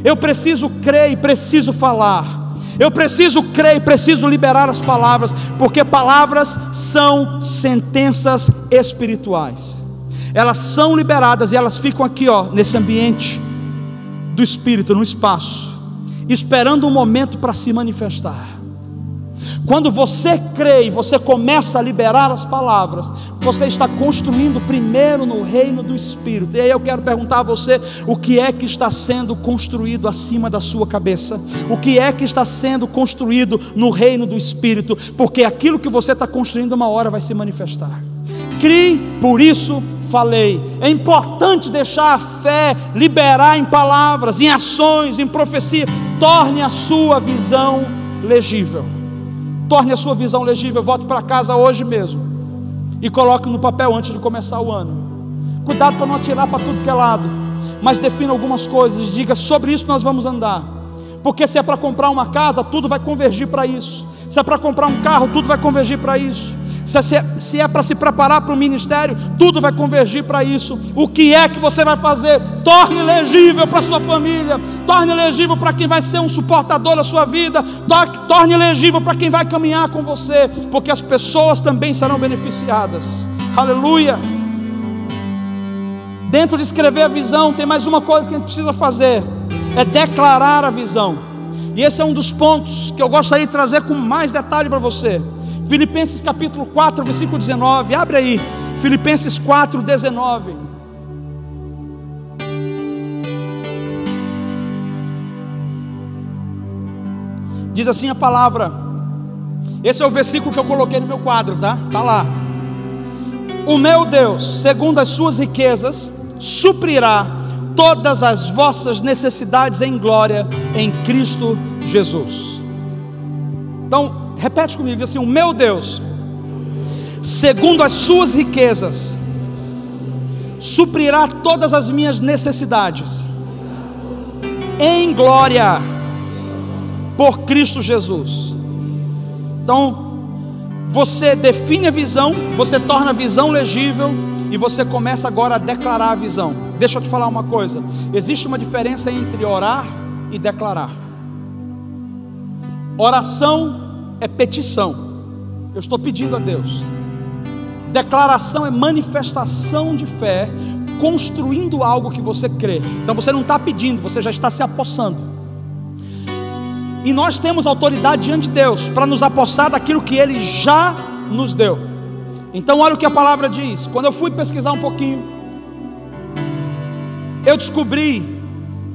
Eu preciso crer e preciso falar. Eu preciso crer e preciso liberar as palavras, porque palavras são sentenças espirituais. Elas são liberadas e elas ficam aqui, nesse ambiente do Espírito, no espaço, esperando um momento para se manifestar. Quando você crê e você começa a liberar as palavras, você está construindo primeiro no reino do Espírito. E aí eu quero perguntar a você: o que é que está sendo construído acima da sua cabeça? O que é que está sendo construído no reino do Espírito? Porque aquilo que você está construindo uma hora vai se manifestar. Crie, por isso falei. É importante deixar a fé liberar em palavras, em ações, em profecia. Torne a sua visão legível. Torne a sua visão legível. Volte para casa hoje mesmo e coloque no papel antes de começar o ano. Cuidado para não atirar para tudo que é lado, mas defina algumas coisas e diga: sobre isso nós vamos andar. Porque se é para comprar uma casa, tudo vai convergir para isso. Se é para comprar um carro, tudo vai convergir para isso. Se é para se preparar para o ministério, tudo vai convergir para isso. O que é que você vai fazer? Torne legível para a sua família, torne legível para quem vai ser um suportador da sua vida, torne legível para quem vai caminhar com você, porque as pessoas também serão beneficiadas. Aleluia. Dentro de escrever a visão, tem mais uma coisa que a gente precisa fazer: é declarar a visão. E esse é um dos pontos que eu gostaria de trazer com mais detalhe para você. Filipenses capítulo 4, versículo 19. Abre aí, Filipenses 4, 19. Diz assim a palavra. Esse é o versículo que eu coloquei no meu quadro, tá? Tá lá. O meu Deus, segundo as suas riquezas, suprirá todas as vossas necessidades em glória em Cristo Jesus. Então, repete comigo assim: o meu Deus, segundo as suas riquezas, suprirá todas as minhas necessidades, em glória, por Cristo Jesus. Então, você define a visão, você torna a visão legível, e você começa agora a declarar a visão. Deixa eu te falar uma coisa: existe uma diferença entre orar e declarar. Oração é petição, eu estou pedindo a Deus. Declaração é manifestação de fé, construindo algo que você crê. Então você não está pedindo, você já está se apossando. E nós temos autoridade diante de Deus para nos apossar daquilo que Ele já nos deu. Então olha o que a palavra diz. Quando eu fui pesquisar um pouquinho, eu descobri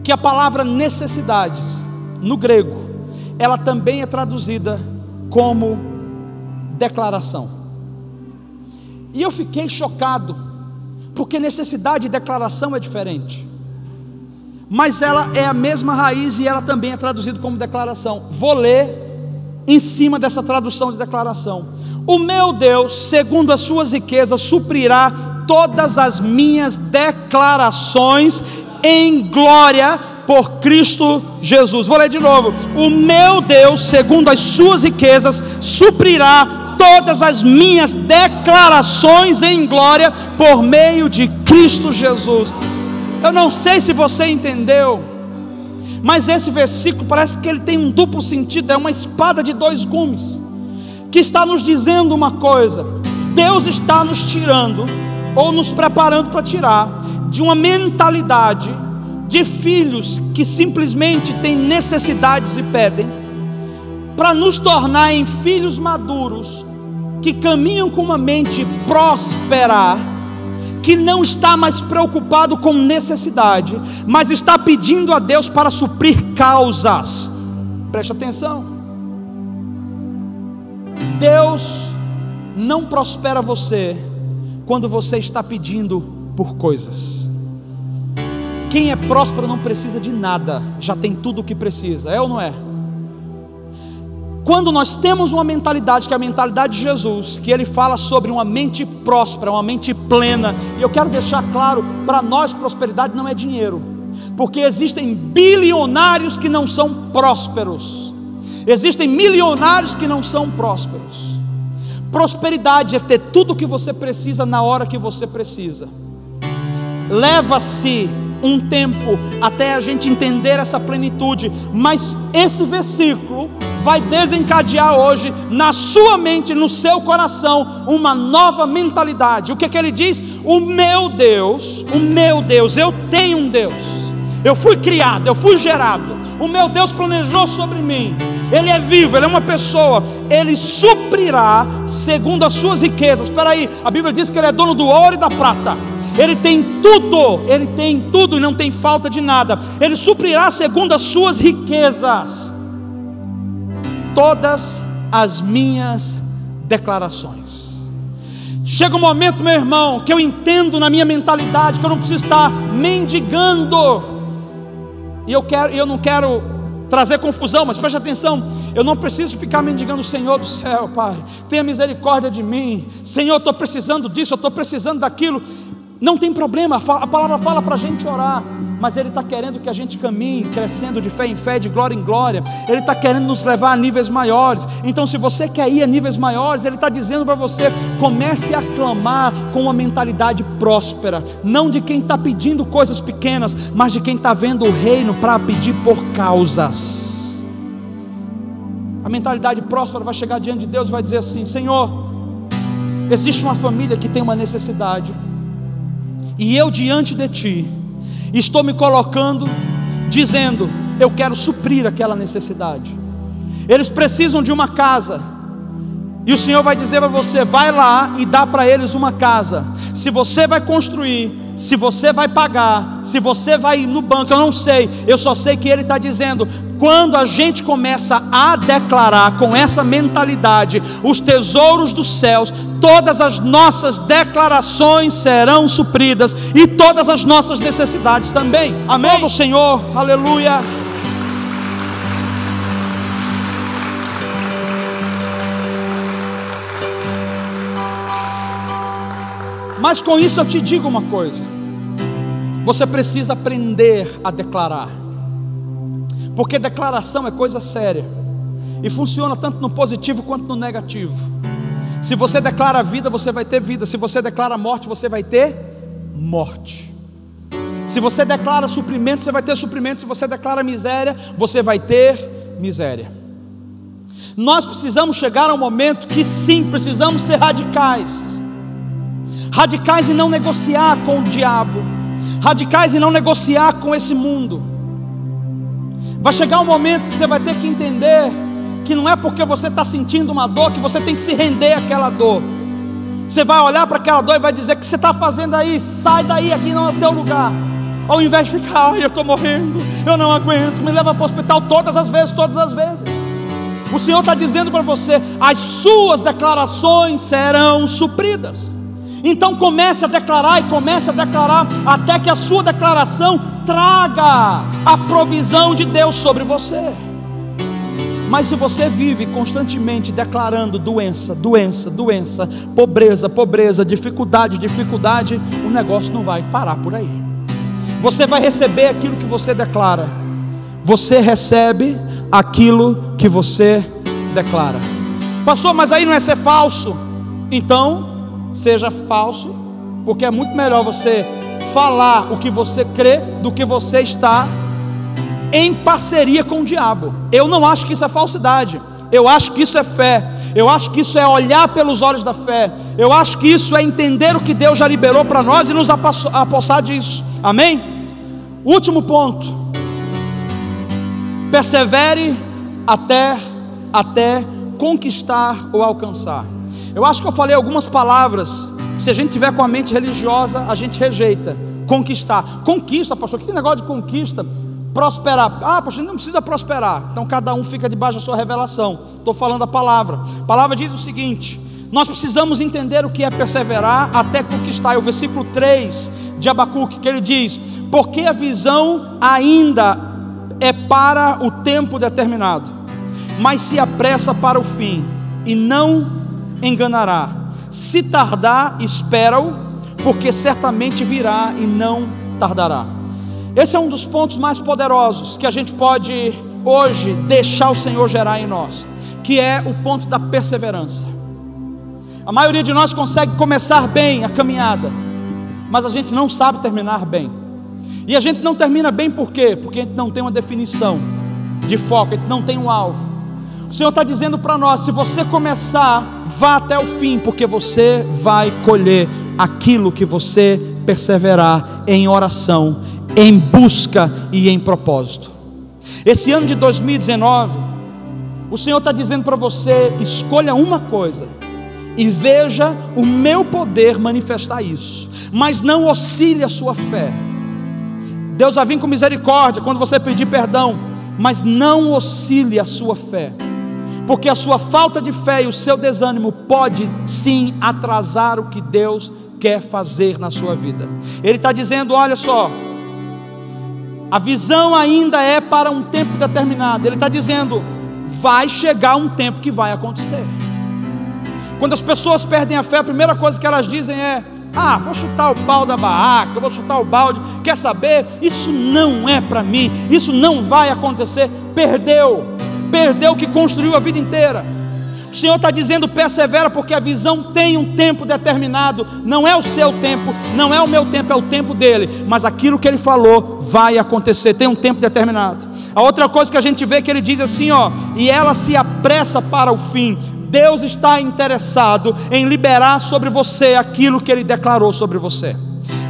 que a palavra necessidades, no grego, ela também é traduzida como declaração. E eu fiquei chocado, porque necessidade e declaração é diferente, mas ela é a mesma raiz e ela também é traduzida como declaração. Vou ler em cima dessa tradução de declaração: o meu Deus, segundo as suas riquezas, suprirá todas as minhas declarações em glória por Cristo Jesus. Vou ler de novo: o meu Deus, segundo as suas riquezas, suprirá todas as minhas declarações em glória por meio de Cristo Jesus. Eu não sei se você entendeu, mas esse versículo parece que ele tem um duplo sentido, é uma espada de dois gumes, que está nos dizendo uma coisa: Deus está nos tirando, ou nos preparando para tirar, de uma mentalidade de filhos que simplesmente têm necessidades e pedem, para nos tornar em filhos maduros, que caminham com uma mente próspera, que não está mais preocupado com necessidade, mas está pedindo a Deus para suprir causas. Preste atenção: Deus não prospera você quando você está pedindo por coisas. Quem é próspero não precisa de nada, já tem tudo o que precisa, é ou não é? Quando nós temos uma mentalidade, que é a mentalidade de Jesus, que Ele fala sobre uma mente próspera, uma mente plena, e eu quero deixar claro, para nós prosperidade não é dinheiro, porque existem bilionários que não são prósperos, existem milionários que não são prósperos. Prosperidade é ter tudo o que você precisa na hora que você precisa. Leva-se um tempo até a gente entender essa plenitude, mas esse versículo vai desencadear hoje na sua mente, no seu coração, uma nova mentalidade. O que que ele diz? O meu Deus, eu tenho um Deus, eu fui criado, eu fui gerado, o meu Deus planejou sobre mim, Ele é vivo, Ele é uma pessoa, Ele suprirá segundo as suas riquezas. Espera aí, a Bíblia diz que Ele é dono do ouro e da prata, Ele tem tudo e não tem falta de nada. Ele suprirá segundo as suas riquezas todas as minhas declarações. Chega um momento, meu irmão, que eu entendo na minha mentalidade que eu não preciso estar mendigando, e eu não quero trazer confusão, mas preste atenção, eu não preciso ficar mendigando: Senhor do céu, Pai, tenha misericórdia de mim, Senhor, eu estou precisando disso, eu estou precisando daquilo. Não tem problema, a palavra fala para a gente orar, mas Ele está querendo que a gente caminhe crescendo de fé em fé, de glória em glória. Ele está querendo nos levar a níveis maiores. Então, se você quer ir a níveis maiores, Ele está dizendo para você: comece a clamar com uma mentalidade próspera, não de quem está pedindo coisas pequenas, mas de quem está vendo o reino para pedir por causas. A mentalidade próspera vai chegar diante de Deus e vai dizer assim: Senhor, existe uma família que tem uma necessidade, e eu diante de Ti estou me colocando, dizendo: eu quero suprir aquela necessidade. Eles precisam de uma casa, e o Senhor vai dizer para você: vai lá e dá para eles uma casa. Se você vai construir, se você vai pagar, se você vai ir no banco, eu não sei, eu só sei que Ele está dizendo: quando a gente começa a declarar com essa mentalidade, os tesouros dos céus, todas as nossas declarações serão supridas, e todas as nossas necessidades também. Amém do Senhor, aleluia. Mas com isso eu te digo uma coisa: você precisa aprender a declarar, porque declaração é coisa séria, e funciona tanto no positivo quanto no negativo. Se você declara vida, você vai ter vida. Se você declara morte, você vai ter morte. Se você declara suprimento, você vai ter suprimento. Se você declara miséria, você vai ter miséria. Nós precisamos chegar a um momento que sim, precisamos ser radicais. Radicais em não negociar com o diabo, radicais em não negociar com esse mundo. Vai chegar um momento que você vai ter que entender que não é porque você está sentindo uma dor que você tem que se render àquela dor. Você vai olhar para aquela dor e vai dizer: o que você está fazendo aí? Sai daí, aqui não é o teu lugar. Ao invés de ficar: ai, eu estou morrendo, eu não aguento, me leva para o hospital todas as vezes. O Senhor está dizendo para você: as suas declarações serão supridas. Então comece a declarar e comece a declarar até que a sua declaração traga a provisão de Deus sobre você. Mas se você vive constantemente declarando doença, pobreza, dificuldade, o negócio não vai parar por aí. Você vai receber aquilo que você declara. Você recebe aquilo que você declara. Pastor, mas aí não é ser falso? Então, seja falso, porque é muito melhor você falar o que você crê do que você está em parceria com o diabo. Eu não acho que isso é falsidade, eu acho que isso é fé, eu acho que isso é olhar pelos olhos da fé, eu acho que isso é entender o que Deus já liberou para nós e nos apossar disso. Amém? Último ponto: persevere até conquistar ou alcançar. Eu acho que eu falei algumas palavras que, se a gente tiver com a mente religiosa, a gente rejeita. Conquistar. Conquista, pastor, que negócio de conquista? Prosperar. Ah, pastor, não precisa prosperar. Então cada um fica debaixo da sua revelação. Estou falando a palavra. A palavra diz o seguinte: nós precisamos entender o que é perseverar até conquistar. É o versículo 3 de Abacuque, que ele diz: porque a visão ainda é para o tempo determinado, mas se apressa para o fim, e não enganará. Se tardar, espera-o, porque certamente virá e não tardará. Esse é um dos pontos mais poderosos que a gente pode hoje deixar o Senhor gerar em nós, que é o ponto da perseverança. A maioria de nós consegue começar bem a caminhada, mas a gente não sabe terminar bem. E a gente não termina bem por quê? Porque a gente não tem uma definição de foco, a gente não tem um alvo. O Senhor está dizendo para nós: se você começar, vá até o fim, porque você vai colher aquilo que você perseverar em oração, em busca e em propósito. Esse ano de 2019, o Senhor está dizendo para você: escolha uma coisa e veja o meu poder manifestar isso, mas não oscile a sua fé. Deus vai vir com misericórdia quando você pedir perdão, mas não oscile a sua fé, porque a sua falta de fé e o seu desânimo pode sim atrasar o que Deus quer fazer na sua vida. Ele está dizendo: olha só, a visão ainda é para um tempo determinado. Ele está dizendo: vai chegar um tempo que vai acontecer. Quando as pessoas perdem a fé, a primeira coisa que elas dizem é: ah, vou chutar o balde da barraca, vou chutar o balde, quer saber? Isso não é para mim, isso não vai acontecer. Perdeu o que construiu a vida inteira. O Senhor está dizendo: persevera, porque a visão tem um tempo determinado. Não é o seu tempo, não é o meu tempo, é o tempo dele. Mas aquilo que ele falou vai acontecer, tem um tempo determinado. A outra coisa que a gente vê é que ele diz assim, ó: e ela se apressa para o fim. Deus está interessado em liberar sobre você aquilo que ele declarou sobre você.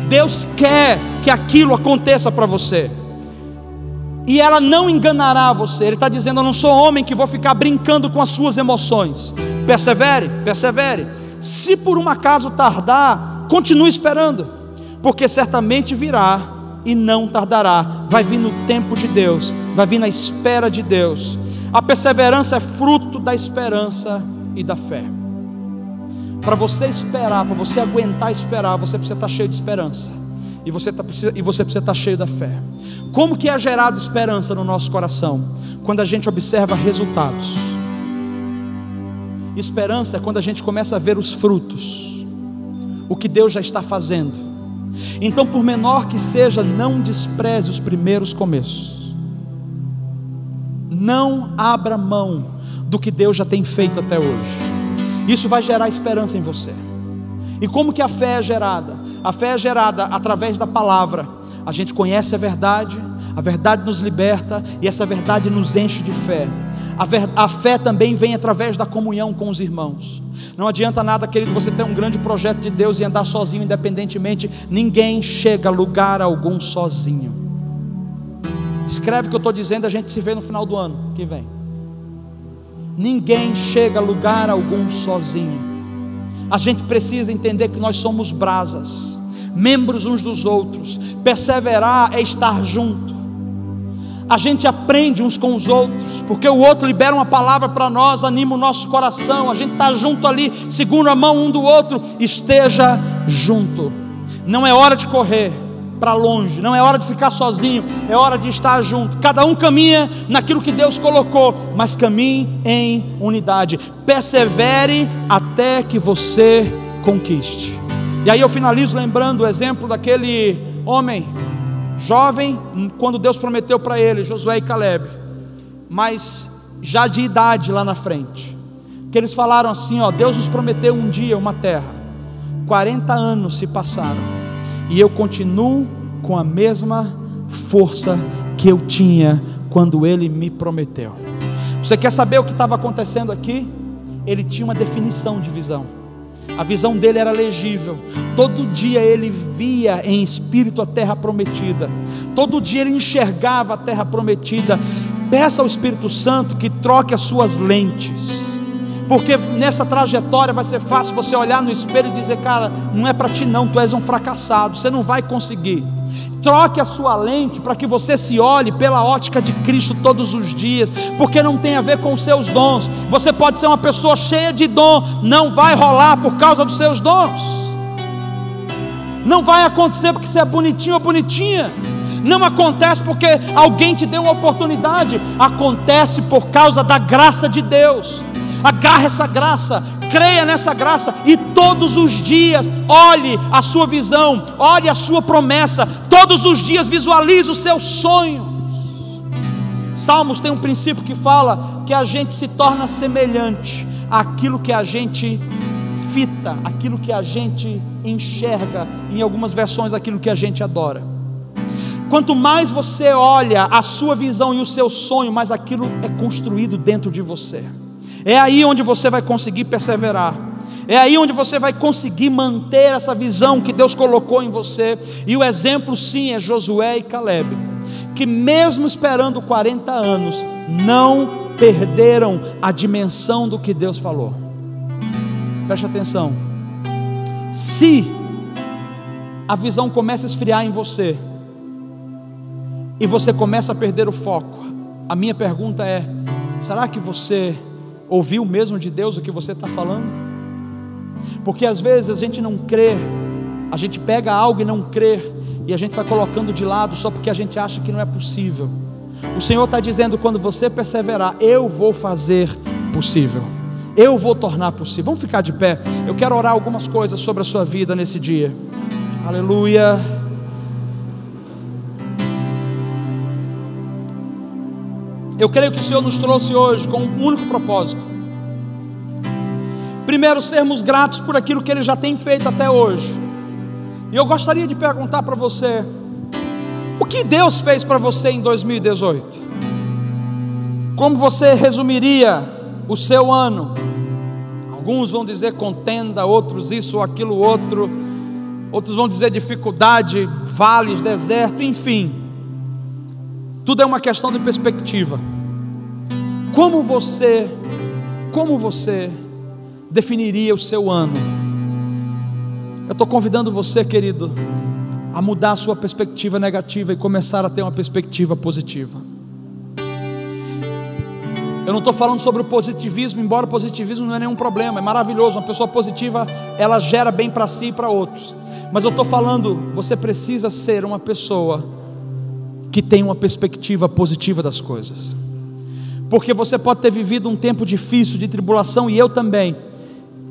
Deus quer que aquilo aconteça para você, e ela não enganará você. Ele está dizendo: eu não sou homem que vou ficar brincando com as suas emoções. Persevere. Se por um acaso tardar, continue esperando, porque certamente virá e não tardará. Vai vir no tempo de Deus, vai vir na espera de Deus. A perseverança é fruto da esperança e da fé. Para você esperar, para você aguentar esperar, você precisa estar cheio de esperança, e você precisa estar cheio da fé. Como que é gerado esperança no nosso coração? Quando a gente observa resultados. Esperança é quando a gente começa a ver os frutos. o que Deus já está fazendo. Então, por menor que seja, não despreze os primeiros começos. Não abra mão do que Deus já tem feito até hoje. Isso vai gerar esperança em você. E como que a fé é gerada? A fé é gerada através da palavra. A gente conhece a verdade nos liberta, e essa verdade nos enche de fé. A fé também vem através da comunhão com os irmãos. Não adianta nada, querido, você ter um grande projeto de Deus e andar sozinho independentemente. Ninguém chega a lugar algum sozinho. Escreve o que eu estou dizendo, a gente se vê no final do ano que vem. Ninguém chega a lugar algum sozinho. A gente precisa entender que nós somos brasas, membros uns dos outros. Perseverar é estar junto. A gente aprende uns com os outros, porque o outro libera uma palavra para nós, anima o nosso coração. A gente está junto ali, segura a mão um do outro. Esteja junto. Não é hora de correr para longe, não é hora de ficar sozinho, é hora de estar junto. Cada um caminha naquilo que Deus colocou, mas caminhe em unidade. Persevere até que você conquiste. E aí eu finalizo lembrando o exemplo daquele homem jovem, quando Deus prometeu para ele, Josué e Caleb, mas já de idade lá na frente, que eles falaram assim, Deus nos prometeu um dia uma terra. 40 anos se passaram, e eu continuo com a mesma força que eu tinha quando Ele me prometeu. Você quer saber o que estava acontecendo aqui? Ele tinha uma definição de visão. A visão dele era legível. Todo dia ele via em espírito a terra prometida. Todo dia ele enxergava a terra prometida. Peça ao Espírito Santo que troque as suas lentes, porque nessa trajetória vai ser fácil você olhar no espelho e dizer, cara, não é para ti não, tu és um fracassado, você não vai conseguir. Troque a sua lente para que você se olhe pela ótica de Cristo todos os dias, porque não tem a ver com os seus dons. Você pode ser uma pessoa cheia de dom, não vai rolar por causa dos seus dons. Não vai acontecer porque você é bonitinho ou bonitinha. Não acontece porque alguém te deu uma oportunidade. Acontece por causa da graça de Deus. Agarre essa graça, creia nessa graça, e todos os dias olhe a sua visão, olhe a sua promessa, todos os dias visualize os seus sonhos. Salmos tem um princípio que fala que a gente se torna semelhante àquilo que a gente fita, aquilo que a gente enxerga, em algumas versões aquilo que a gente adora. Quanto mais você olha a sua visão e o seu sonho, mais aquilo é construído dentro de você. É aí onde você vai conseguir perseverar. É aí onde você vai conseguir manter essa visão que Deus colocou em você. E o exemplo sim é Josué e Caleb, que mesmo esperando 40 anos, não perderam a dimensão do que Deus falou. Preste atenção. Se a visão começa a esfriar em você, e você começa a perder o foco, a minha pergunta é, será que você ouviu mesmo de Deus o que você está falando? Porque às vezes a gente não crê, a gente pega algo e não crê, e a gente vai colocando de lado só porque a gente acha que não é possível. O Senhor está dizendo, quando você perseverar, eu vou fazer possível, eu vou tornar possível. Vamos ficar de pé, eu quero orar algumas coisas sobre a sua vida nesse dia. Aleluia. Eu creio que o Senhor nos trouxe hoje com um único propósito. Primeiro, sermos gratos por aquilo que Ele já tem feito até hoje. E eu gostaria de perguntar para você, o que Deus fez para você em 2018? Como você resumiria o seu ano? Alguns vão dizer contenda, outros isso ou aquilo outro, outros vão dizer dificuldade, vales, deserto, enfim. Tudo é uma questão de perspectiva. Como você definiria o seu ano? Eu estou convidando você, querido, a mudar a sua perspectiva negativa e começar a ter uma perspectiva positiva. Eu não estou falando sobre o positivismo, embora o positivismo não é nenhum problema, é maravilhoso. Uma pessoa positiva, ela gera bem para si e para outros. Mas eu estou falando, você precisa ser uma pessoa que tem uma perspectiva positiva das coisas, porque você pode ter vivido um tempo difícil, de tribulação, e eu também,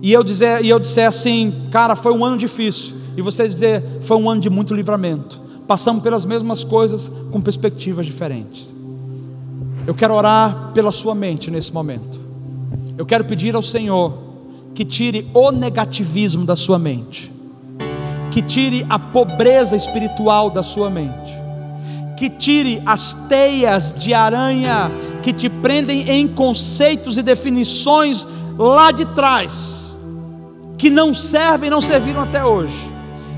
e eu disser assim, cara, foi um ano difícil, e você dizer, foi um ano de muito livramento, passamos pelas mesmas coisas com perspectivas diferentes. Eu quero orar pela sua mente nesse momento. Eu quero pedir ao Senhor que tire o negativismo da sua mente, que tire a pobreza espiritual da sua mente, que tire as teias de aranha que te prendem em conceitos e definições lá de trás, que não servem, não serviram até hoje.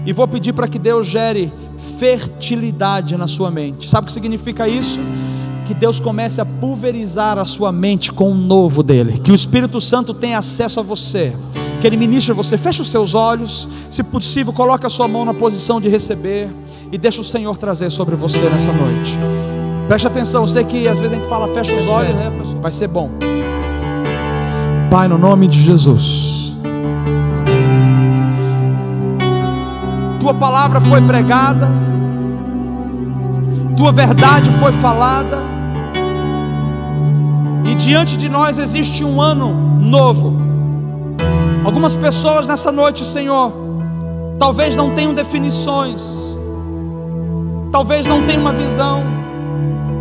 E vou pedir para que Deus gere fertilidade na sua mente. Sabe o que significa isso? Que Deus comece a pulverizar a sua mente com o novo dele, que o Espírito Santo tenha acesso a você, que ele ministre a você. Feche os seus olhos, se possível coloque a sua mão na posição de receber, e deixa o Senhor trazer sobre você nessa noite. Preste atenção, eu sei que às vezes a gente fala fecha os olhos, né? Vai ser bom. Pai, no nome de Jesus, tua palavra foi pregada, tua verdade foi falada, e diante de nós existe um ano novo. Algumas pessoas nessa noite, Senhor, talvez não tenham definições, talvez não tenham uma visão,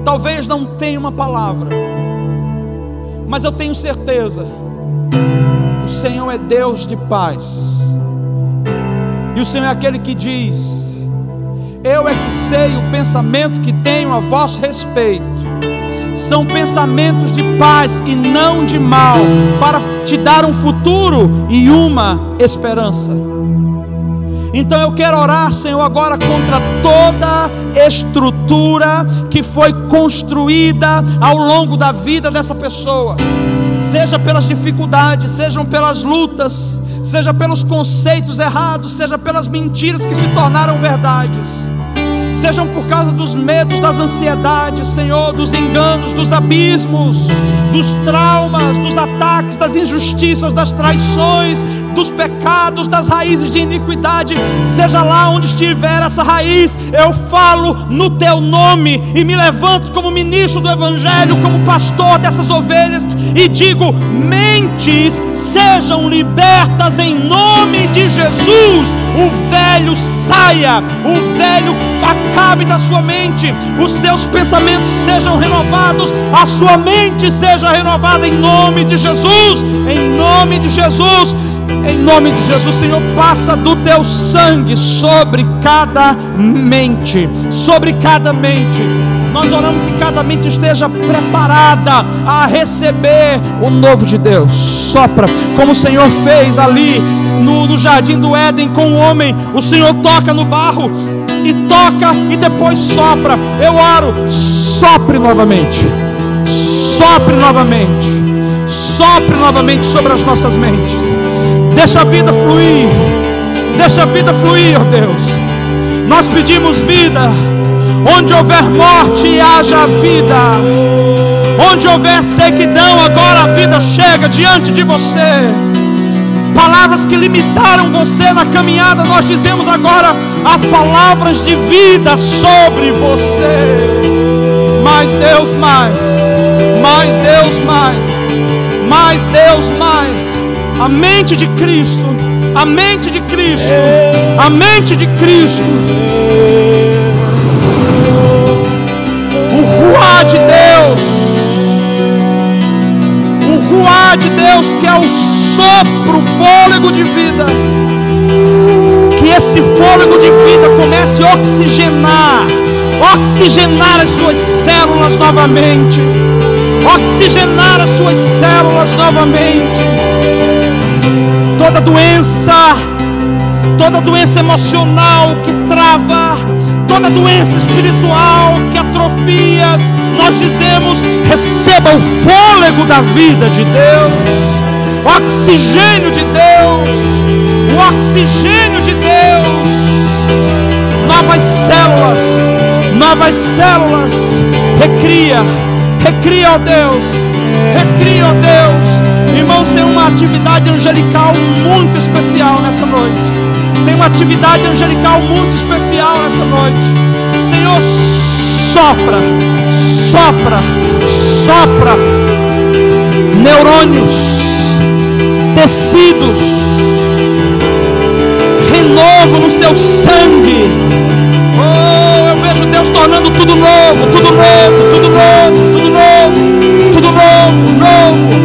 talvez não tenham uma palavra, mas eu tenho certeza, o Senhor é Deus de paz, e o Senhor é aquele que diz: eu é que sei o pensamento que tenho a vosso respeito, são pensamentos de paz e não de mal, para te dar um futuro e uma esperança. Então eu quero orar, Senhor, agora contra toda estrutura que foi construída ao longo da vida dessa pessoa, seja pelas dificuldades, sejam pelas lutas, seja pelos conceitos errados, seja pelas mentiras que se tornaram verdades, sejam por causa dos medos, das ansiedades, Senhor, dos enganos, dos abismos, dos traumas, dos ataques, das injustiças, das traições, dos pecados, das raízes de iniquidade. Seja lá onde estiver essa raiz, eu falo no teu nome e me levanto como ministro do Evangelho, como pastor dessas ovelhas, e digo: mentes sejam libertas em nome de Jesus. O velho saia, o velho acabe da sua mente, os seus pensamentos sejam renovados, a sua mente seja renovada em nome de Jesus, em nome de Jesus, em nome de Jesus. Senhor, passa do teu sangue sobre cada mente, sobre cada mente. Nós oramos que cada mente esteja preparada a receber o novo de Deus. Sopra, como o Senhor fez ali no jardim do Éden com o homem. O Senhor toca no barro e toca e depois sopra. Eu oro, sopre novamente, sopre novamente, sopre novamente sobre as nossas mentes. Deixa a vida fluir, deixa a vida fluir, ó Deus. Nós pedimos vida. Onde houver morte, haja vida. Onde houver sequidão, agora a vida chega diante de você. Palavras que limitaram você na caminhada, nós dizemos agora as palavras de vida sobre você. Mais Deus, mais Deus, mais Deus, mais. A mente de Cristo, a mente de Cristo, a mente de Cristo. O ruá de Deus, o ruá de Deus, que é o sopro, o fôlego de vida. Que esse fôlego de vida comece a oxigenar as suas células novamente, oxigenar as suas células novamente. Toda doença emocional que trava, toda doença espiritual que atrofia, nós dizemos: receba o fôlego da vida de Deus, o oxigênio de Deus, o oxigênio de Deus. Novas células, recria, ó Deus, recria, ó Deus. Irmãos, tem uma atividade angelical muito especial nessa noite. Tem uma atividade angelical muito especial nessa noite. Senhor, sopra, sopra, sopra. Neurônios, rejuvenescidos, renovo no seu sangue. Oh, eu vejo Deus tornando tudo novo, tudo novo, tudo novo, tudo novo, tudo novo, novo.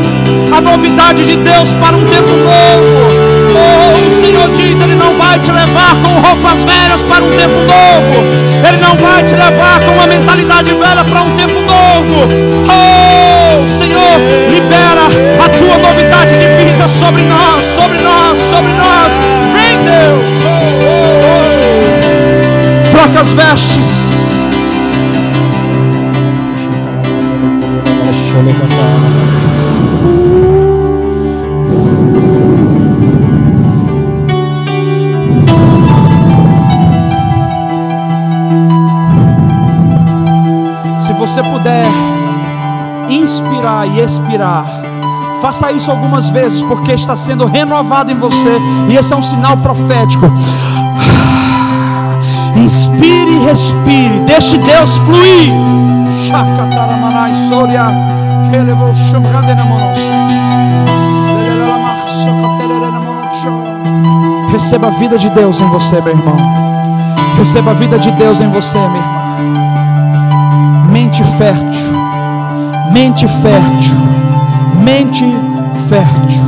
A novidade de Deus para um tempo novo. Oh, o Senhor diz, Ele não vai te levar com roupas velhas para um tempo novo. Ele não vai te levar com uma mentalidade velha para um tempo novo. Oh, Senhor, libera a tua novidade de vida sobre nós, sobre nós, sobre nós. Vem, Deus. Oh, oh. Troca as vestes. Se você puder inspirar e expirar, faça isso algumas vezes, porque está sendo renovado em você, e esse é um sinal profético. Inspire e respire, deixe Deus fluir. Receba a vida de Deus em você, meu irmão. Receba a vida de Deus em você, minha irmã. Mente fértil, mente fértil, mente fértil.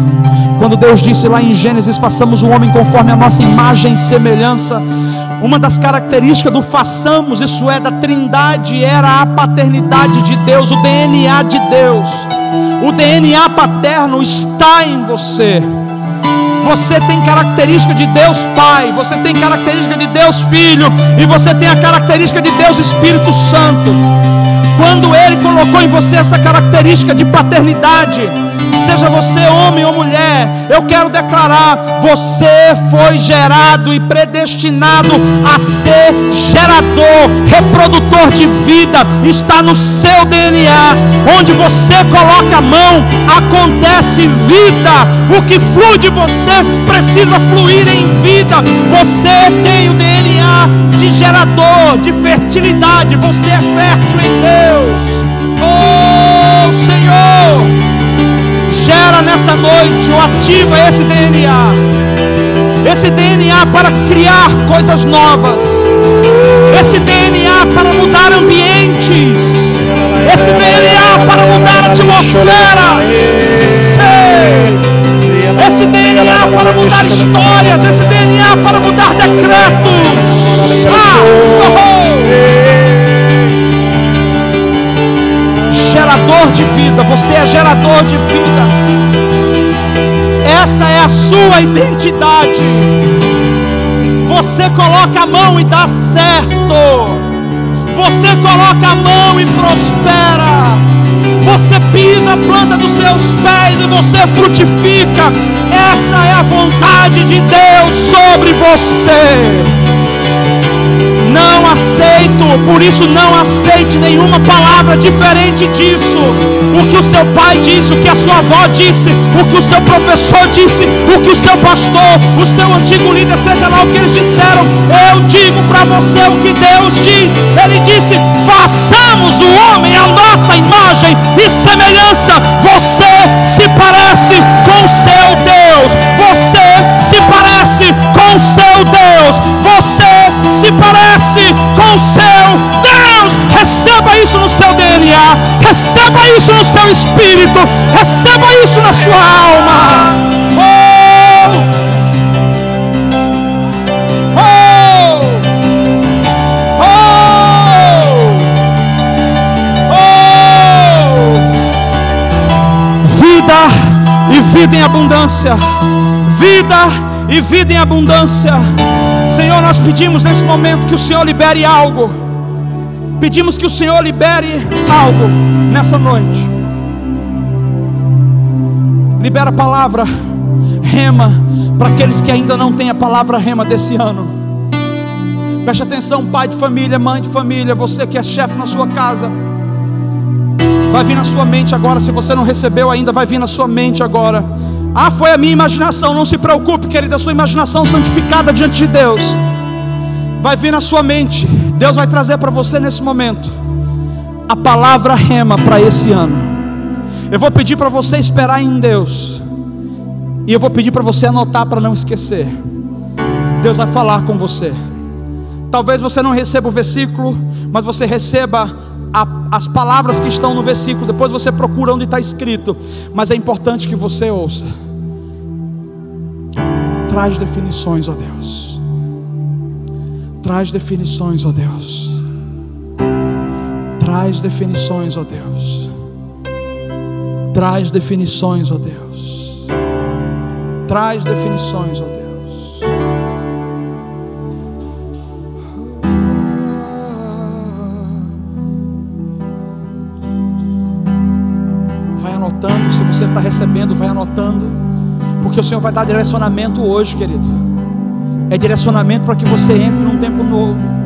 Quando Deus disse lá em Gênesis, façamos o homem conforme a nossa imagem e semelhança, uma das características do façamos, isso é, da trindade, era a paternidade de Deus, o DNA de Deus. O DNA paterno está em você. Você tem característica de Deus Pai, você tem característica de Deus Filho, e você tem a característica de Deus Espírito Santo. Quando Ele colocou em você essa característica de paternidade, seja você homem ou mulher, eu quero declarar: você foi gerado e predestinado a ser gerador, reprodutor de vida. Está no seu DNA. Onde você coloca a mão, acontece vida. O que flui de você precisa fluir em vida. Você tem o DNA de gerador, de fertilidade. Você é fértil em Deus. Oh, Senhor, gera nessa noite, ou ativa esse DNA para criar coisas novas, esse DNA para mudar ambientes, esse DNA para mudar atmosferas, esse DNA para mudar histórias, esse DNA para mudar decretos. Gerador de vida, você é gerador de vida. Essa é a sua identidade. Você coloca a mão e dá certo. Você coloca a mão e prospera. Você pisa a planta dos seus pés e você frutifica. Essa é a vontade de Deus sobre você. Não aceito, por isso não aceite nenhuma palavra diferente disso. O que o seu pai disse, o que a sua avó disse, o que o seu professor disse, o que o seu pastor, o seu antigo líder, seja lá o que eles disseram, eu digo para você o que Deus diz. Ele disse: façamos o homem à nossa imagem e semelhança. Você se parece com o seu Deus. Você se parece com o seu Deus. Você se parece com o seu Deus. Receba isso no seu DNA, receba isso no seu espírito, receba isso na sua alma. Oh! Oh! Oh! Oh! Vida e vida em abundância. Vida e vida em abundância. Senhor, nós pedimos nesse momento que o Senhor libere algo. Pedimos que o Senhor libere algo nessa noite. Libera a palavra rema para aqueles que ainda não têm a palavra rema desse ano. Preste atenção, pai de família, mãe de família, você que é chefe na sua casa. Vai vir na sua mente agora, se você não recebeu ainda, vai vir na sua mente agora. Ah, foi a minha imaginação. Não se preocupe, querida, a sua imaginação santificada diante de Deus vai vir na sua mente. Deus vai trazer para você nesse momento a palavra rema para esse ano. Eu vou pedir para você esperar em Deus. E eu vou pedir para você anotar para não esquecer. Deus vai falar com você. Talvez você não receba o versículo, mas você receba as palavras que estão no versículo. Depois você procura onde está escrito. Mas é importante que você ouça. Traz definições, ó Deus. Traz definições, ó Deus. Traz definições, ó Deus. Traz definições, ó Deus. Traz definições, ó Deus. Vai anotando, se você está recebendo, vai anotando, porque o Senhor vai dar direcionamento hoje, querido. É direcionamento para que você entre num tempo novo.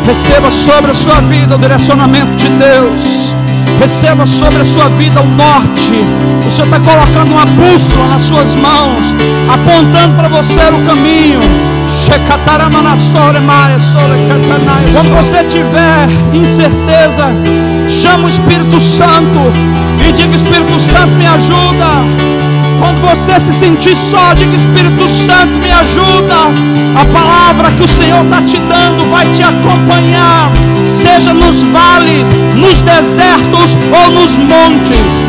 Receba sobre a sua vida o direcionamento de Deus. Receba sobre a sua vida o norte. O Senhor está colocando uma bússola nas suas mãos, apontando para você o caminho. Quando você tiver incerteza, chama o Espírito Santo e diga: Espírito Santo, me ajuda. Quando você se sentir só, diga: Espírito Santo, me ajuda. A palavra que o Senhor está te dando vai te acompanhar, seja nos vales, nos desertos ou nos montes.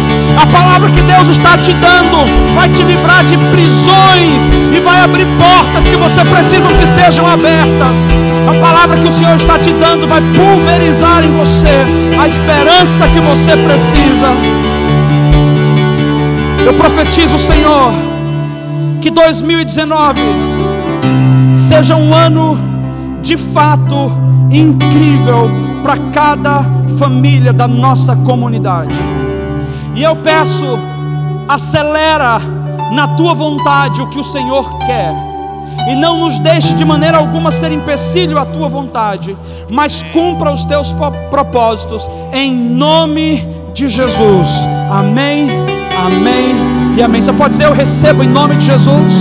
A palavra que Deus está te dando vai te livrar de prisões e vai abrir portas que você precisa que sejam abertas. A palavra que o Senhor está te dando vai pulverizar em você a esperança que você precisa. Eu profetizo, Senhor, que 2019 seja um ano de fato incrível para cada família da nossa comunidade. E eu peço, acelera na tua vontade o que o Senhor quer, e não nos deixe de maneira alguma ser empecilho à tua vontade, mas cumpra os teus propósitos, em nome de Jesus. Amém, amém e amém. Você pode dizer: eu recebo em nome de Jesus.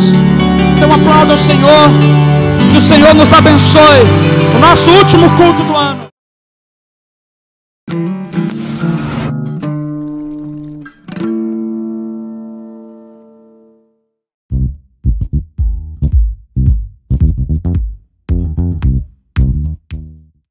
Então aplauda ao Senhor. Que o Senhor nos abençoe. O nosso último culto do ano.